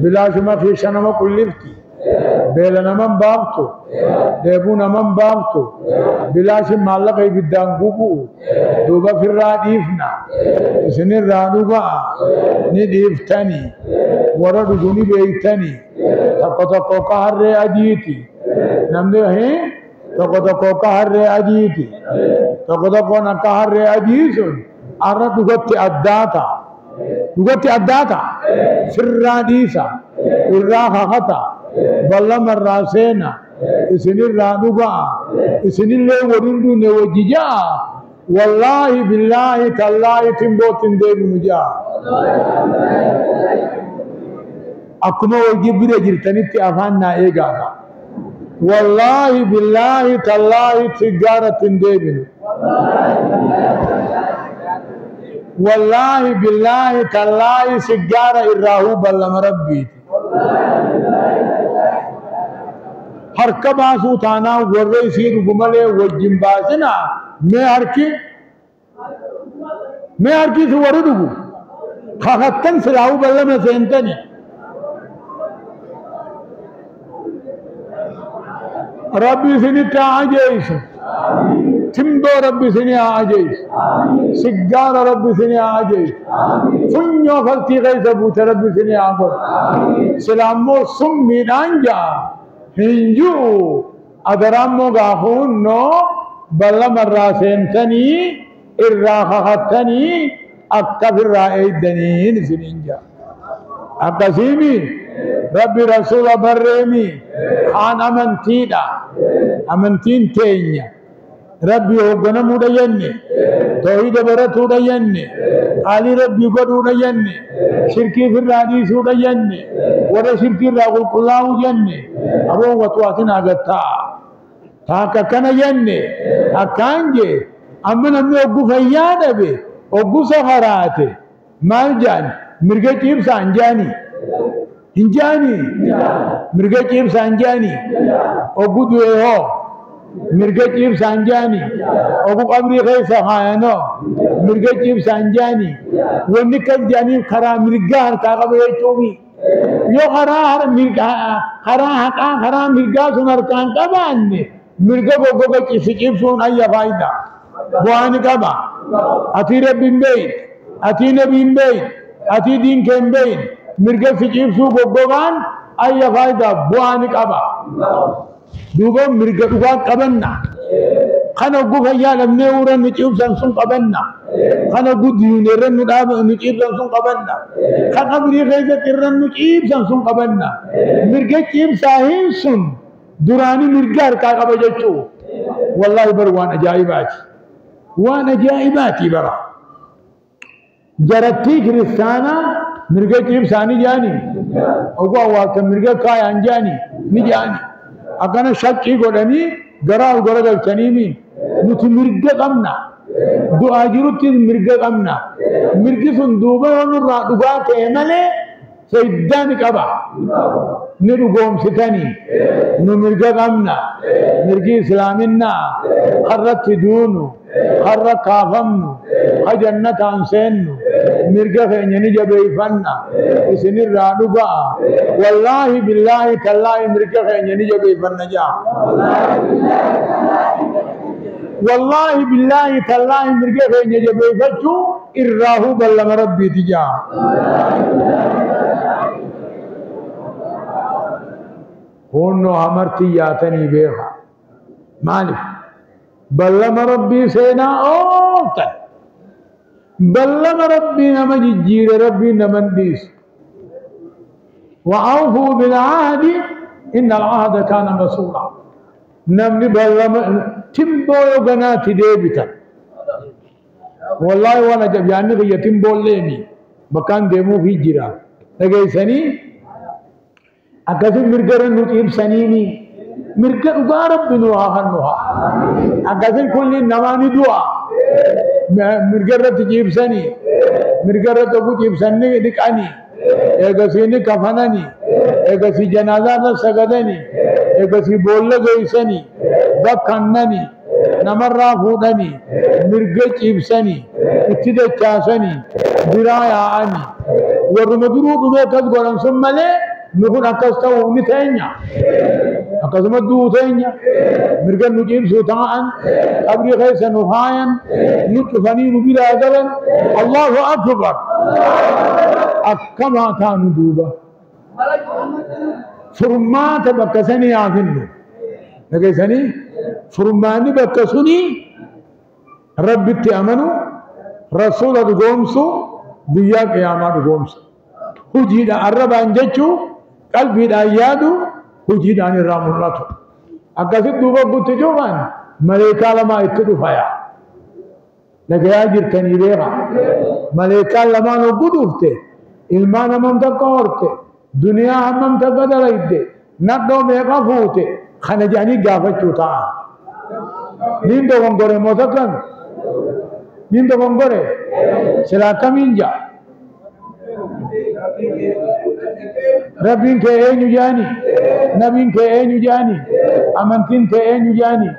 Speaker 1: bilaashuma keessa nama qullifti beela naman baaftu deebuu naman baaftu bilaashin maallaqa ibiddaan gubu duuba firraa dhiifna isinirraa dhugaa ni dhiiftanii warra dhugu ni beeytanii tokko tokko akka harree adiiti namni tokko tokko akka harree adiiti tokko tokkoon akka harree adii sun arra dhugatti addaata firraa dhiisa irraa kakata ballama irraa seena isinirraa dhugaa isinillee waliin dhune wajji jaa wallaahi billaahi tallaahi timbootin deebinu jaa akkuma wajji bira jirtanitti afaan naa eegaadha wallaahi billaahi tallaahi siggaaratin deebinu wallaahi billaahi tallaahi siggaara irraahuu ballama rabbiiti harka baasuu taanaa warra isii dhugu malee wajjin baasina mee harki si warri dhugu kakattan silaahuu ballama seentani rabbi isinitti haa ajjeesu timboo rabbi isinii haa ajjeesu siggaara rabbi isinii haa ajjeesu funyoo faltii keessa buute rabbi isinii haa godhu silaammoo summiidhaan ja'a hinjuu agarammoo gaafuunnoo ballama irraa seentanii irraa kakattanii akka firraa eeydaniin isiniin ja'a akkasiimi rabbi rasuula barreemi kaan amantiidha amantiin teenya rabbi hoogganamuudha jenne tawhiida baratuudha jenne qaalii rabbii godhuudha jenne shirkii firraa dhiisuudha jenne warra shirkii irraa qulqullaa'uu jenne aboon watwaatin agattaa taakka akkana jenne akkaan jee amma namni oggu fayyaa dhabe oggu safaraate maal jaan mirga ciibsaan jaanii hinjaani mirga ciibsaan jaanii oggu du'e hoo mirga ciibsaan jaanii oggu qabrii keessa haayano mirga ciibsaan jaanii wanni kas jaaniif karaa mirgaa harkaa qabu jechuumi yoo karaa haqaa karaa mirgaa sun harkaan qabaanne mirga goggoga ciibsuun ayya faayida bu'aani qaba atii rabbi hin beeyin atii nabi hin beeyin atii diin kee hin beeyin mirga ciibsuu goggogaan ayya faayida bu'aani qaba duuba mirga dhugaa qabanna kana oggu fayyaa dhabnee uuran nu ciibsan sun qabanna kana oggu diyuuneerran nu ciibsan sun qabanna ka qabrii keessatti irran nu ciibsan sun qabanna mirga ciibsaa hin sun duraanii mirga harkaa qaba jechuu wallaahi bar waan ajaa'ibaati bara jarattii kiristaanaa mirga ciibsaanii jaanii oggu awwaaltan mirga kaayaan jaanii ni jaanii akkana shaqqii godhanii garaa garagalchaniimi nuti mirga qabna du'aa jirutti mirga qabna mirgi sun duuba nurraa dhugaa ta'e malee fayidaan qaba ni dhugoomsitanii nu mirga qabna mirgi islaaminaa harratti duunu harra kaafamnu ha jannataan seennu mirga keenya ni jabeeyfanna isinirraa dhugaa wallaahi billaahi tallaahi mirga keenya ni jabeeyfanna jaa wallaahi billaahi tallaahi mirga keenya jabeeyfachuu irraahuu ballama rabbiiti jaa hunno amartii yaatanii beeka maalif ballama rabbii seenaa ooftan ballama rabbii nama jijjiire rabbii naman dhiisu وأوفوا بالعهد إن العهد كان مسؤولا نمني بلما تمبو يغنات ديبتا والله وانا جب يعني غي تمبو ليني بكان ديمو في جرا لغي سني أكثر مرقر نطيب سنيني مرقر غارب بنوها خنوها أكثر كل نماني دعا مرقر تجيب سني مرقر تجيب سني دكاني एगसी कफननी एगसी जनाजा सगदनी एगसी बोल गईसनी बखन्ननी नमर्रा फूदनी मिर्ग चिप्सनी इत्तिदे चासनी बिरायानी वरुमदुरु दुबे कद गोरम सुमले नुकुन अकस्ता उनी थेन्या अकस्मत दू थेन्या मिर्ग नुजीब सुतान अबरी खैस नुहायन नुतफनी नुबिरा अदरन अल्लाहु अकबर أكما كانوا دوبا فرمات بكسني عافنو لكي سني فرماني بكسني ربي تأمنوا رسول قومسو بيا قيامات قومسو هجيدا الرب أنجتشو قلبي دا يادو هجيدا عن الراموناتو أكاسي دوبا قلت جوغان مليكا لما اتدو فايا لكي أجر كنيريغا مليكا لما نقودوفته ilmaan hamamta ka horte duniyaa hamamta badalayde nadhoo meeqa fuute kana jedhanii gaafachuu ta'a nin dogongore motakan nin dogongore silaa kamiin ja'a rabbiin kee eenyu jedhani nabiin kee eenyu jedhani amantiin kee eenyu jedhani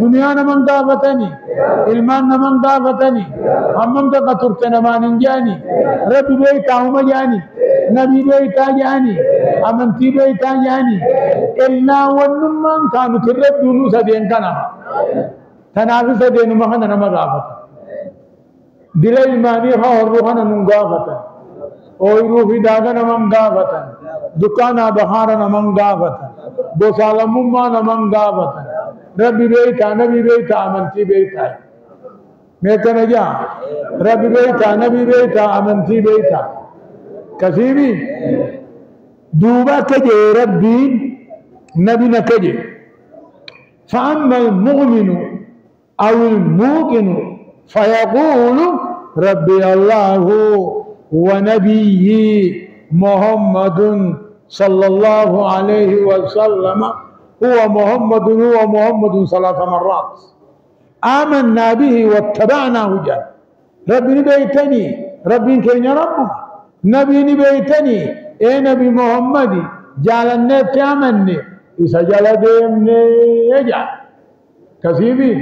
Speaker 1: duniyaa naman gaafatani ilmaan naman gaafatani hammamta ka turte namaan hin jedhani rabbi beeytaa huma jedhani nabii beeytaa jedhani amantii beeytaa jedhani illaa wannummaan kaanuti rabbiinuu sadeen kanama tanaafi sadeenuma kana nama gaafata dila ilmaanii haa horruu kana nun gaafatan ooyiruu fi daaga naman gaafatan dukkaanaa bahaara naman gaafatan bosaalamummaa naman gaafatan rabbi beeytaa nabii beeytaa amantii beeytaa meekana jaa rabbi beeytaa nabii beeytaa amantii beeytaa kasiibi duuba akka jee rabbiin nabina akka jee فأما المؤمن أو الموقن فيقول ربي الله ونبي محمد صلى الله عليه وسلم هو محمد 3 مرات آمنا به واتبعناه جل ربي بيتني ربي كين ربه نبي بيتني اي نبي محمد جعلنا تامني إسجل ديمني يجعل كسيبي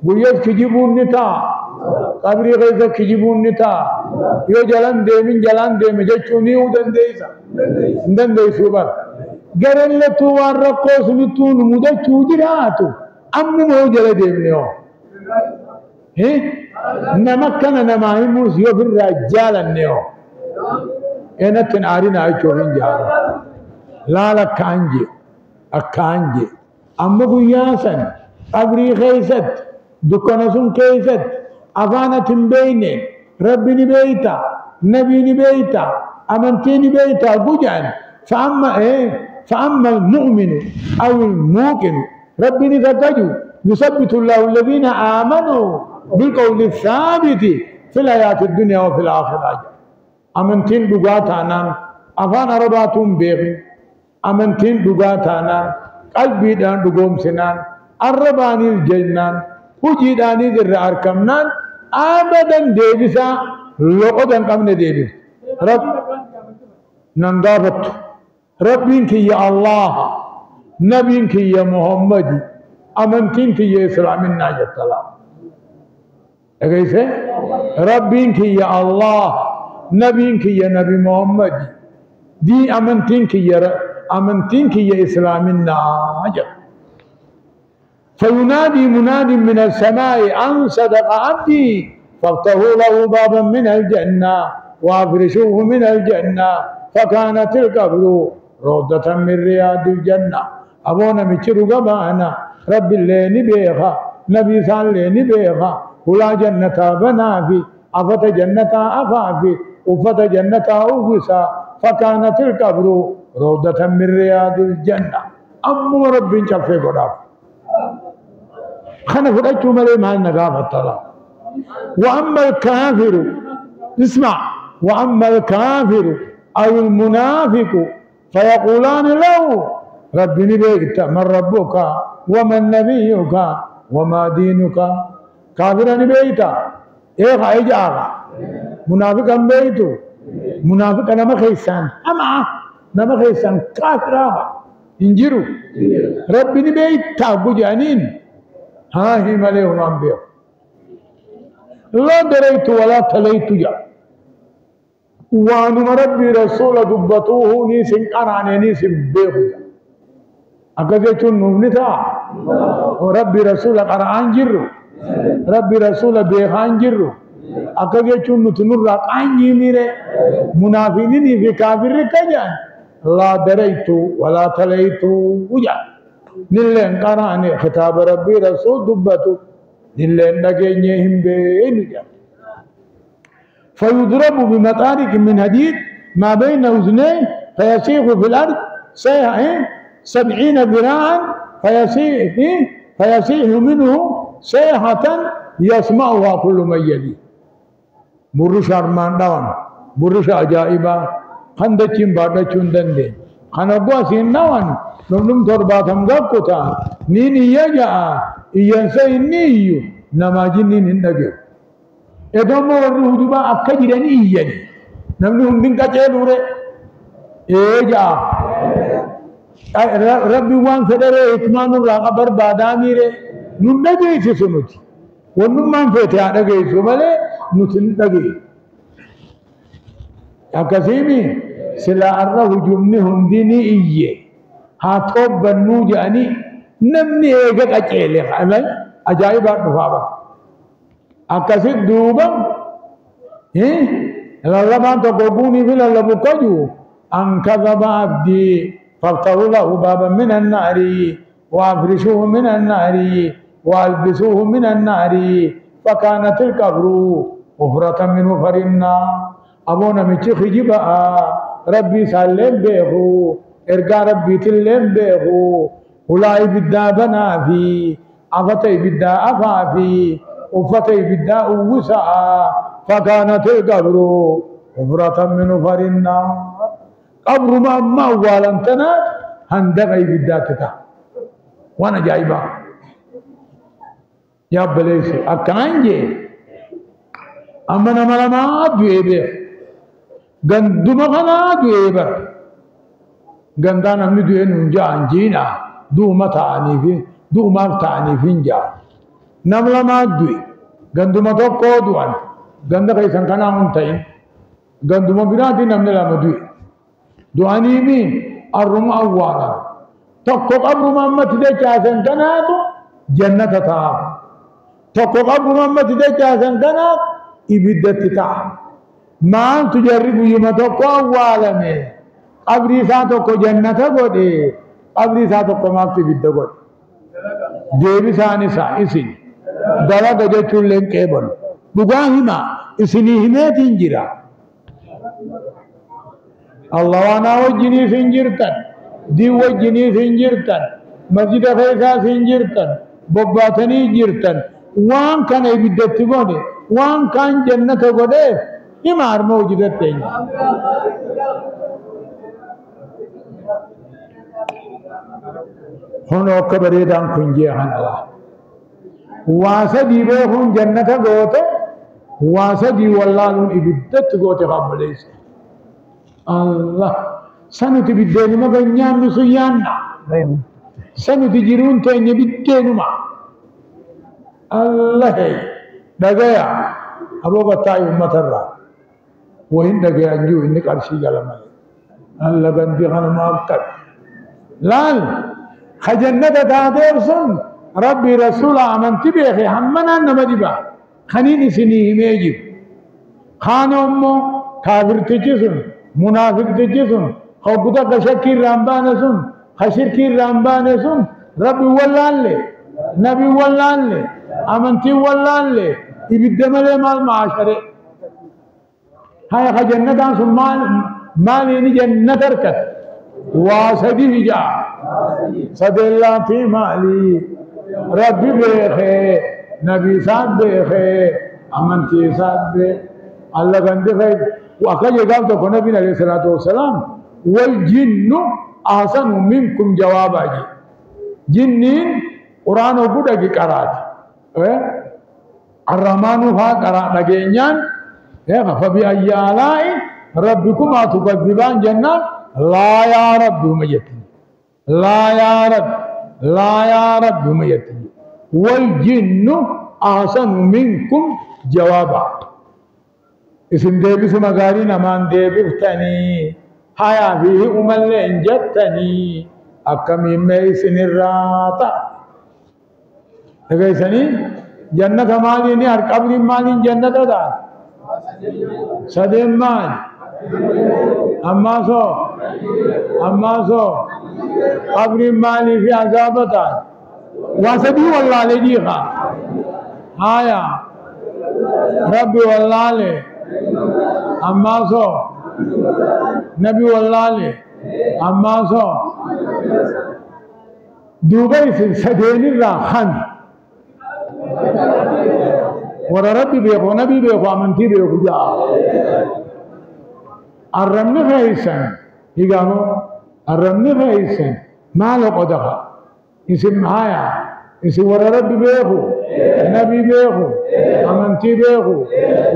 Speaker 1: بويت كجيبون نتا قبري غيظة كجيبون نتا يو جلان ديمن جچوني ودن ديسا ندن ديسو بر گرلتو وارقوس نتون مدى چوجراتو أمن مو جل ديمني هو نمكن نماهموس يو في الرجال النيو انتن آرين آيچو من جالا لا لك انجي أكانجي أما قياسا قبري خيست دكانسون كيست أفانة بيني ربي نبيتا نبي نبيتا أمنتي نبيتا قجان فأما المؤمن أو الموقن ربي نتكجو يثبت الله الذين آمنوا بالقول الثابت في الحياة الدنيا وفي الآخرة أمنتين دقاتانا أفان رباتهم بيغي أمنتين دقاتانا قلبي دان دقوم سنان الرباني الجنان وجيداني ذر أركمنان أبدا ديبسا لقدن قمنا ديبس رب ننضافت ربينك يا الله نبينك يا محمد أمنتينك يا إسلام الناجة السلام أكيسه ربينك يا الله نبينك يا نبي محمد دي أمنتينك يا إسلام الناجة فينادي مناد من السماء أن صدق عبدي فافتحوا له بابا من الجنة وافرشوه من الجنة فكانت القبر روضة من رياض الجنة أبونا مچرو قبانا رب الليني بيخا نبي سال ليني بيخا ولا جنة بنافي أفت جنة أفافي وفت جنة أوفسا فكانت القبر روضة من رياض الجنة أم رب شفي قدام خنا فرأيتو ملي مع النقافة الطلاق وأما الكافر اسمع وأما الكافر أو المنافق فيقولان له رب نبيك من ربك ومن نبيك وما دينك كافر نبيك إيه خايج آغا منافق بيتو منافق نما خيسان أما نما خيسان كافر آغا انجروا رب نبيك تابو جانين ها هي مليهم أنبياء لا دريت ولا تليت جا وانما ربي رسول دبتوه نيسن قراني نيسن بيخ أكذيتون نبنتا وربي رسول قرآن جرو ربي رسول بيخان جرو أكذيتون نتنور قان يميري منافقين في كافر كجان لا دريت ولا تليت وجا نلين قراني خطاب ربي رسول دبتو نلين نجينيهم بينجا فيضرب بمطارق من حديد ما بين أذنيه فيسيح في الأرض سيحا 70 ذراعا فيسيح منه سيحة يسمعها كل من يليه برش أرمان دان برش أجائبا خندچين بادچون دندين خنقوا سينوان نمنم ترباتهم غبكتا نين يجا ينسى النيو نماجين نندقر إدام ورّه دوبا أكجرني إيجاني نمنهم بنكا جلورة إيجا ربي وان فدره إتمان الرقبر باداميره نندقر سنوتي ونمان فتح دقر سمالي نتندقر أكسيمي سلا أره جمنهم ديني إيه هاتوب بنو جاني نمني إيجا كجيلي أجائبات نفابا أكاسيد دوبا لما تقبوني في للبكجو أن كذب عبدي فافتروا له بابا من النار وأفرشوه من النار وألبسوه من النار فكانت القبر غفرة منه فرنا أبونا ميشي خجبا ربي سالم بيخو إرقى ربي تلم بيخو أولئي بدا بنا في أفتي بدا أفا في وفتي بدا وسع فكانت القبر غفرة منه فرنا قبر ما والنتنا هندغي بدا تتا وانا جايبا يا بليس أكانجي أمنا ملما دويبه غندما خنا دويبه غندانا مدوين نجا انجينا دوما تاني في دوما تاني فينجا نملا ما دوي غندما توكو دوان غندا كيسان كانا مونتاين غندما بيراتي نملا ما دوي دواني مي الرم أوانا توكو قبر محمد دي چاسن كانا تو جنة تا توكو قبر محمد دي چاسن كانا إبدت تا ما تجرب يوم توكو أوالا مي قبري ساتوكو جنة غودي قبري ساتوكو مافتي بيد غودي ديبي ساني سائسين دوا گجه چولن کېبل بغاهما اسني همت انجرا الله وانا وجني سنجرتن دي وجني سنجرتن مسجد فيسا سنجرتن بباتني جرتن وان كان يبدت غودي وان كان جنة غودي إمار موجودة تين هنو كبريدان كنجي عن الله واسدي بهم جنة غوته واسدي والله إبدت غوته قبليس الله سنتي بدين ما بنيام نسيانا سنتي جيرون تاني بدين ما الله دعاء أبو بتاعي أمة الرا وين دعاء أنجو إنك أرشي كلام الله بندي خان ما أبكر لال خجنة تادر سن ربي رسول آمنت بيخي همنا نمدبا خنين سنيه ميجب خان أمو كافر تجسن منافق تجسن خوكتا كشكير رامبان سن خشركير رامبان سن ربي واللان لي نبي واللان لي آمنتي واللان لي يبدأ ملي مال معاشرة هاي خجنة سن مالي جنة تركت واسدي جا سدلاتي مالي ربي بيخي نبي ساد بيخي أمنتي ساد بيخي الله غندي خير وأكاد يقال تكون نبي عليه الصلاة والسلام والجن أحسن منكم جوابا جنين قرآن وبودا قرات الرحمن ها قرات لجنان فبأي آلاء ربكما تكذبان جنات لا يا رب ميتني لا يا رب لا يا رب ميتني والجن أحسن منكم جوابا اسم ديبس مغاري نمان ديبفتني هيا فيه أمل انجتني أكمي ميسن الراتا لكيسني جنة ماليني أرقبل مالين جنة دا سدين مال أما سو قبر مالي في عذابتا واسدي والله لديها هيا ربي والله لي أما سو نبي والله لي أما سو دوبي سدين الراحن ورا ربي بيخو نبي بيخو أمنتي بيخو جاء الرمن فايسن يقامو الرمن فايسن ما له قدها اسم هايا اسم ورا ربي بيخو نبي بيخو أمنتي بيخو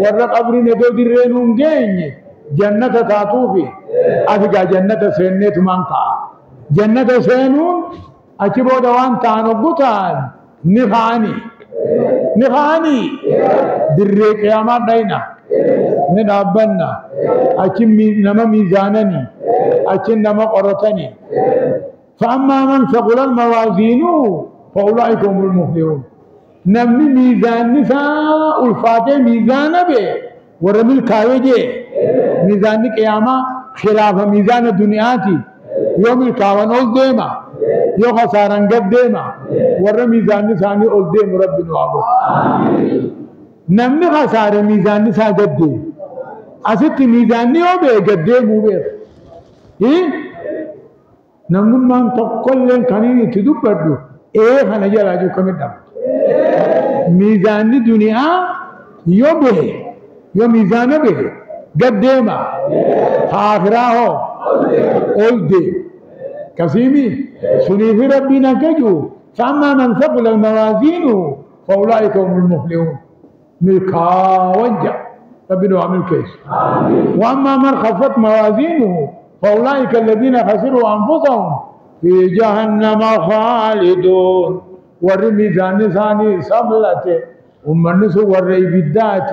Speaker 1: ورا قبر ندو درينون جيني جنة تاتوفي أفقا جنة سينيت منقع جنة سينون أكبو دوان تانو قطان نخاني دري قيامات دينا ندابنا أكم نما ميزانني أكم نما قرطني فأما من ثقل الموازين فأولئك هم المفلحون نمني ميزان نساء الفاتح ميزان به ورمي الكاوجي ميزان قيامة خلاف ميزان الدنياتي يوم الكاوان أول ديما يو خساران قد ديما ورمي ميزان نساني أول ديم ربنا وابو نمني خسار ميزان نسا قد ديم أسيت ميزان نيو بي قد ديمو بير نمني من تقل لن كانيني تدبردو خانا جراجو كمدام ميزان دنيا يو بي يو ميزان به قد ديما آخراه أول ديم كسيمي سنيف ربنا كجو فأما من ثقل الموازين فأولئك هم المفلحون ملكا وجه ربنا وعمل كيس وأما من خفت موازينه فأولئك الذين خسروا أنفسهم في جهنم خالدون والميزان ثاني سبلته ومن سوى الريبدات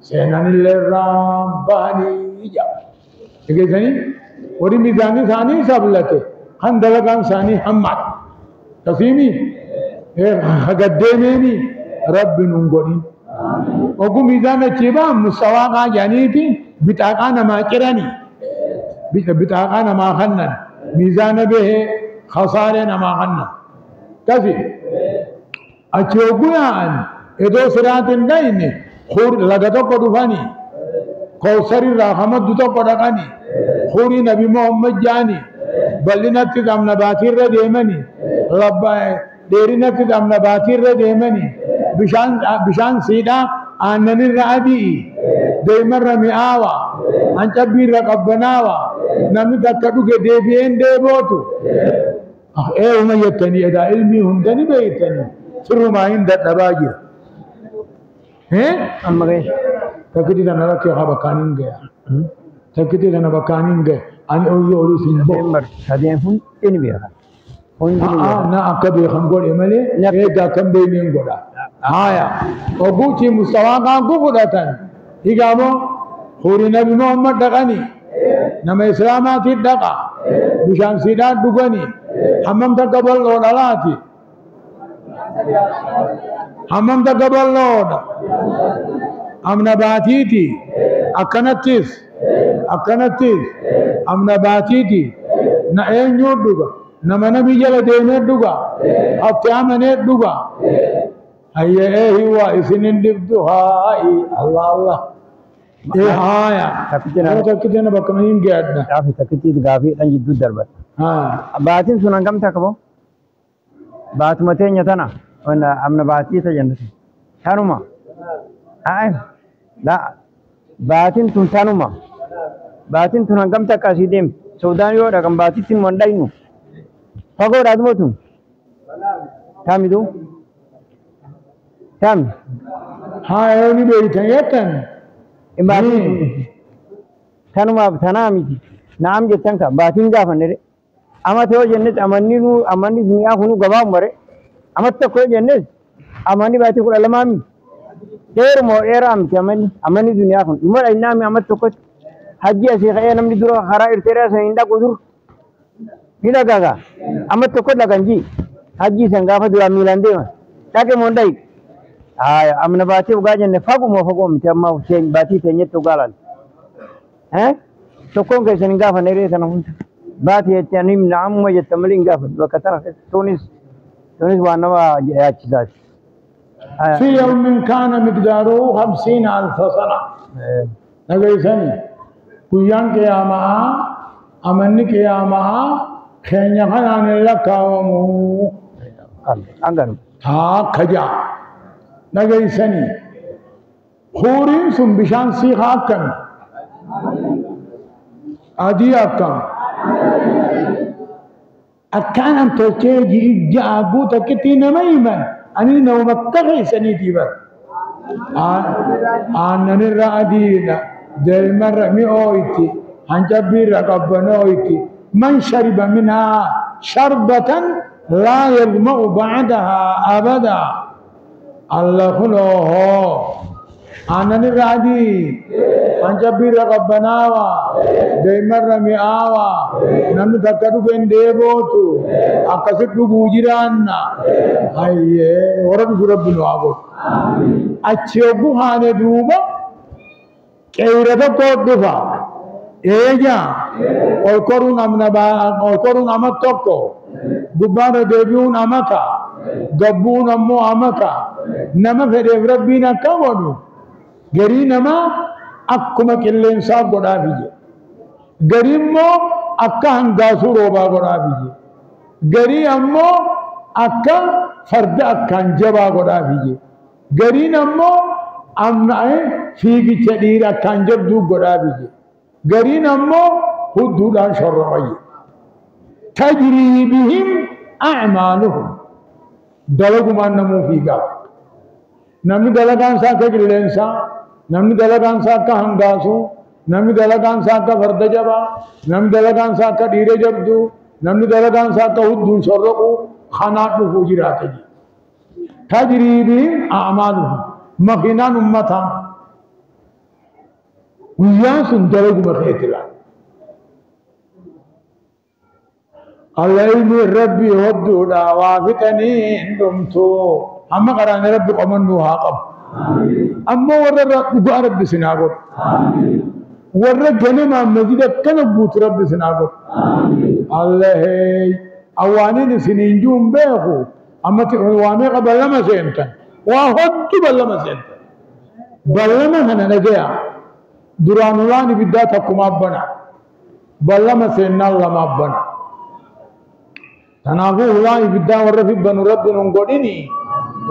Speaker 1: سينان الرامباني كيسني والميزان ثاني سبلته خندلقان ثاني حمد تسيمي قدميني رب نونغوني وقو ميزان چيبا مستواقا جانيتي بتاقانا ما كراني بتاقانا ما خنن ميزان به خسارنا ما خنن كسي اچوغيان ادو سراتن دايني خور لغتو قدفاني قوسري رحمت دوتو قدقاني خوري نبي محمد جاني بلنت دم نباتير ديمني رباي ديرنت دم نباتير ديمني بشان سيدا آنن الرعبي ديمر رمياوا انچبير رقبناوا نمي تكدوك ديبين ديبوتو وما يتني ادا علمي هندني بيتني سر ما عند دباجر
Speaker 2: أما غير
Speaker 1: تكدي دنا ركي خبكانين گیا تكدي دنا بكانين گیا أنا أقول سينبو.
Speaker 2: هذين فون إني بيها. فون
Speaker 1: نا أكبر خمغول إمالي. إيه كم بيمين غودا. هايا. أبوتي مستوى كم غودا تان. هيجامو. خوري نبي محمد دكاني. نما إسلامات دكا. بشان سيدات دكاني. همم تقبل لودالاتي. همم تقبل لود. أمنا باتيتي. أكنتيس. أمنا باتيتي نأينيو دوغا نمنا بيجلا دينيو دوغا أبتيامنيو دوغا هيا هو إسنين دبدو هاي الله إيه هايا تكتنا بكمين قادنا
Speaker 2: تكتي تغافي تنجد دربت baatiin sun hangam takka boo baatuma teenya tana wanda amna baatii ta jannati tanuma ay la baatiin tun tanuma baatiin tun hangam takka asii deem Suudaan yoo dhaqan baatiitti mandaynu fagoodhaat mootu taamidu taami
Speaker 1: haa ni beeytan yettan
Speaker 2: baatiin tanumaaf tanaa miti naam jettan ka baatiin gaafanne de ama ta'oo jennes amanni duniyaa kunu gabaa mare ama tokko jennes amanni baatii 12 mi dheerumoo dheeraa miti amanni duniyaa kun immoo dhaynaa ama tokko hajji asii ka'ee namni dura karaa irteeraa san hin dhaqu dur ni dhagaga ama tokko dhaganji hajji san gaafa dura miilaan deema dhaqe moo dhayi amna baatii ugaa jenne fagoo miti amma baatii teenyetti ugaa laal tokkoon keessan hin gaafanne irree sana hunda baatii jettee ani naamuma jetta malee hin gaafanne bakka tana tunis waan nama yaachisaati.
Speaker 1: في يوم كان مقداره 50,000 سنة نقيسني كيان قياما أمني قياما خينيا خنان لكاومو
Speaker 2: أنغان
Speaker 1: ها خجا نقيسني خورين سن بشان سيخا كم أدي أكم أكان أن تجي إجابو تكتين ميمن أني نوم التغي سنيتي بر أنا الرادينا دائما رمي أويتي هنجبير رقبنا أويتي من شرب منها شربة لا يظمأ بعدها أبدا الله خلوه أنا الرادي هنجبير رقبنا دائما رمي آوا نمن تكادو بين ديبوتو أكاسد بوجيرانا أيه ورب رب العالمين أشيوبو هاني دوبا كيرتا كودفا إيجا أولكورون أمت توكو غبار ديبيون أمتا غبون أمو أمتا نما فريف ربنا كودو غري نما أكما كلين صاحب قدا بيجي غري مو أكا هنگاسو روبا قدا بيجي غري أمو أكا فرد أكا انجبا قدا بيجي غري نمو أمنا فيكي چدير أكا انجب دو قدا بيجي غري نمو حدودا شرعي تجري بهم أعمالهم دلقوا ما نمو فيكا نمي دلقان ساكا كلين صاحب namni dalagaan isaa akka hangaasu namni dalagaan isaa akka farda jabaa namni dalagaan isaa akka dhiiree jabdu namni dalagaan isaa akka hudduun sorroqu kanaa dhufuu jiraate tajriibiin a'maaluhum makiinaan ummataa guyyaan sun dalaguma keetila Allah ilmi rabbi hodduudha waa fixanii hin dhumtu amma qaraane rabbi qomannuu haa qabu أما ورد رب سنابور ورد جنما مزيد كن بوت رب سنابور الله أوانين سنينجوم بيخو أما تقوامي قبل ما سينتن وهد بل ما سينتن بل ما هنا نجيا درانولاني بداتكم أبنا بل ما سيننا الله ما أبنا تنافو هلاني بدا ورفي بن رب نقوليني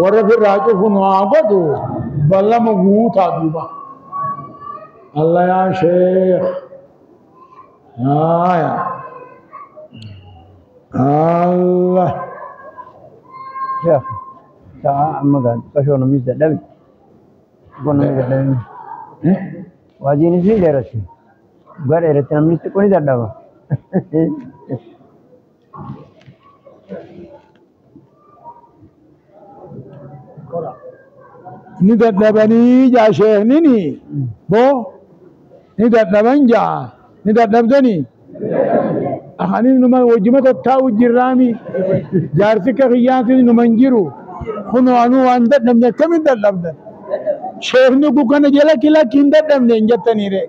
Speaker 1: ورفي راجو فنوابدو بلا مغوطا دوبا الله يا شيخ يا الله
Speaker 2: يا تعال أما قال كشون ميز دلبي كنا ميز دلبي واجيني سي درسي غير رتنا ميز كوني دلبا
Speaker 1: ni dadhabanii jaa sheeknini boo ni dadhaban jaa ni dadhabdanii akhanin numa wajjima tattaa'u jirraami jaarsi ka kiyyaatis numan jiru kunoo anuu waan dadhabne akkamin dadhabdan sheekni kun kana jala kilakki hin dadhabne hin jettaniire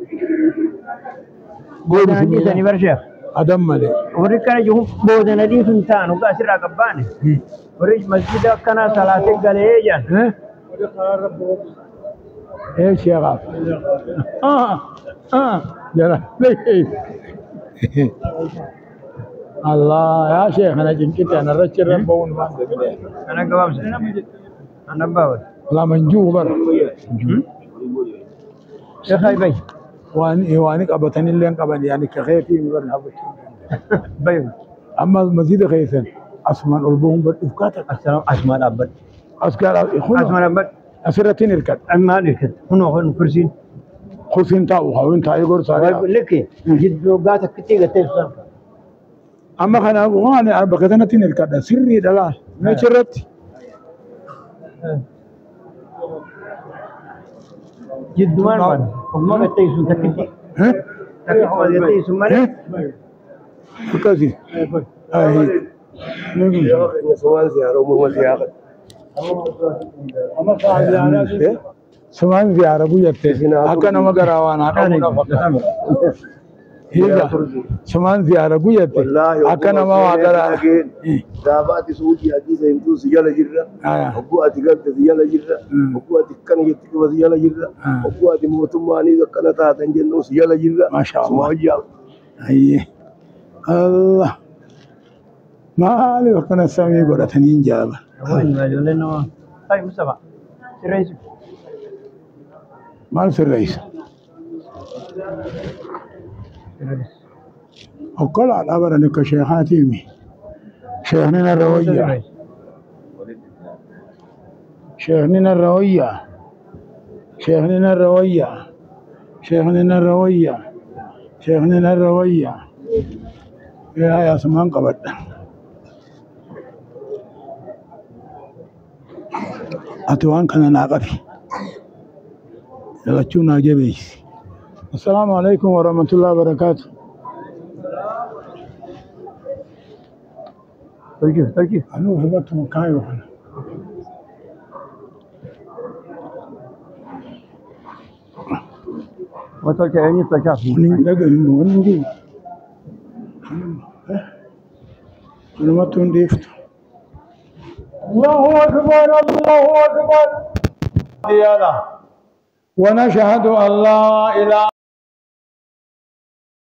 Speaker 2: Boodani bar sheekh
Speaker 1: adam malee
Speaker 2: warri kana jiru boodanadii sun ta'an ugaa asirraa qabbaane warri masjida akkanaa salaatee galee jaan
Speaker 1: ايش يا غاف يلا الله يا شيخ أنا جنكت أنا رجل ربون ما
Speaker 2: أنا قباب أنا باول
Speaker 1: لا منجوبر
Speaker 2: يا خاي بي
Speaker 1: واني قبتني اللي قبل يعني كخيتي من هبط
Speaker 2: بي
Speaker 1: أما المزيد خيسن أسمان البوم بالإفكات
Speaker 2: السلام أسمان أبد
Speaker 1: أسكال
Speaker 2: أسمان أبد
Speaker 1: أسرتين الكت
Speaker 2: أما لك هنا كرسي
Speaker 1: خسين تاو خوين تاي غور ساري
Speaker 2: لك جد لوقاتك كتير كتير
Speaker 1: أما خنا وانا أربعة تين الكت سري دلا ما شرت
Speaker 2: جد ما ما كتير سنتكتي
Speaker 1: ها
Speaker 2: تكتي هو كتير سمرة
Speaker 1: كذي أي
Speaker 3: سمان زيارة ومو زيارة
Speaker 1: سمان زيارة بوجته أكنا ما قراوانا أنا هيدا سمان زيارة بوجته أكنا ما قراوانا
Speaker 3: دابات سعودي حديث إنتو سيالا جرا أبو أتقال سيالا جرا أبو أتكان يتكوا سيالا جرا أبو أتموتماني ذكنا تاتنجنو سيالا جرا
Speaker 1: ما شاء الله أيه الله ما لي وكنا سامي قرأتني إنجابا
Speaker 2: وين ما جولنا هاي مصطفى الرئيس
Speaker 1: ما نصير رئيس وقال على أبر أنك شيخاتي شيخنا الروية شيخنا الروية شيخنا الروية شيخنا الروية شيخنا الروية يا سمان قبض أتوان كان ناقفي لغتشونا جبيس السلام عليكم ورحمة الله وبركاته
Speaker 2: تركي
Speaker 1: أنا هبطت مكاي وحنا
Speaker 2: وصلت عيني تشاف
Speaker 1: ونجي أنا ما تنديفت الله أكبر الله أكبر ونشهد أن لا إله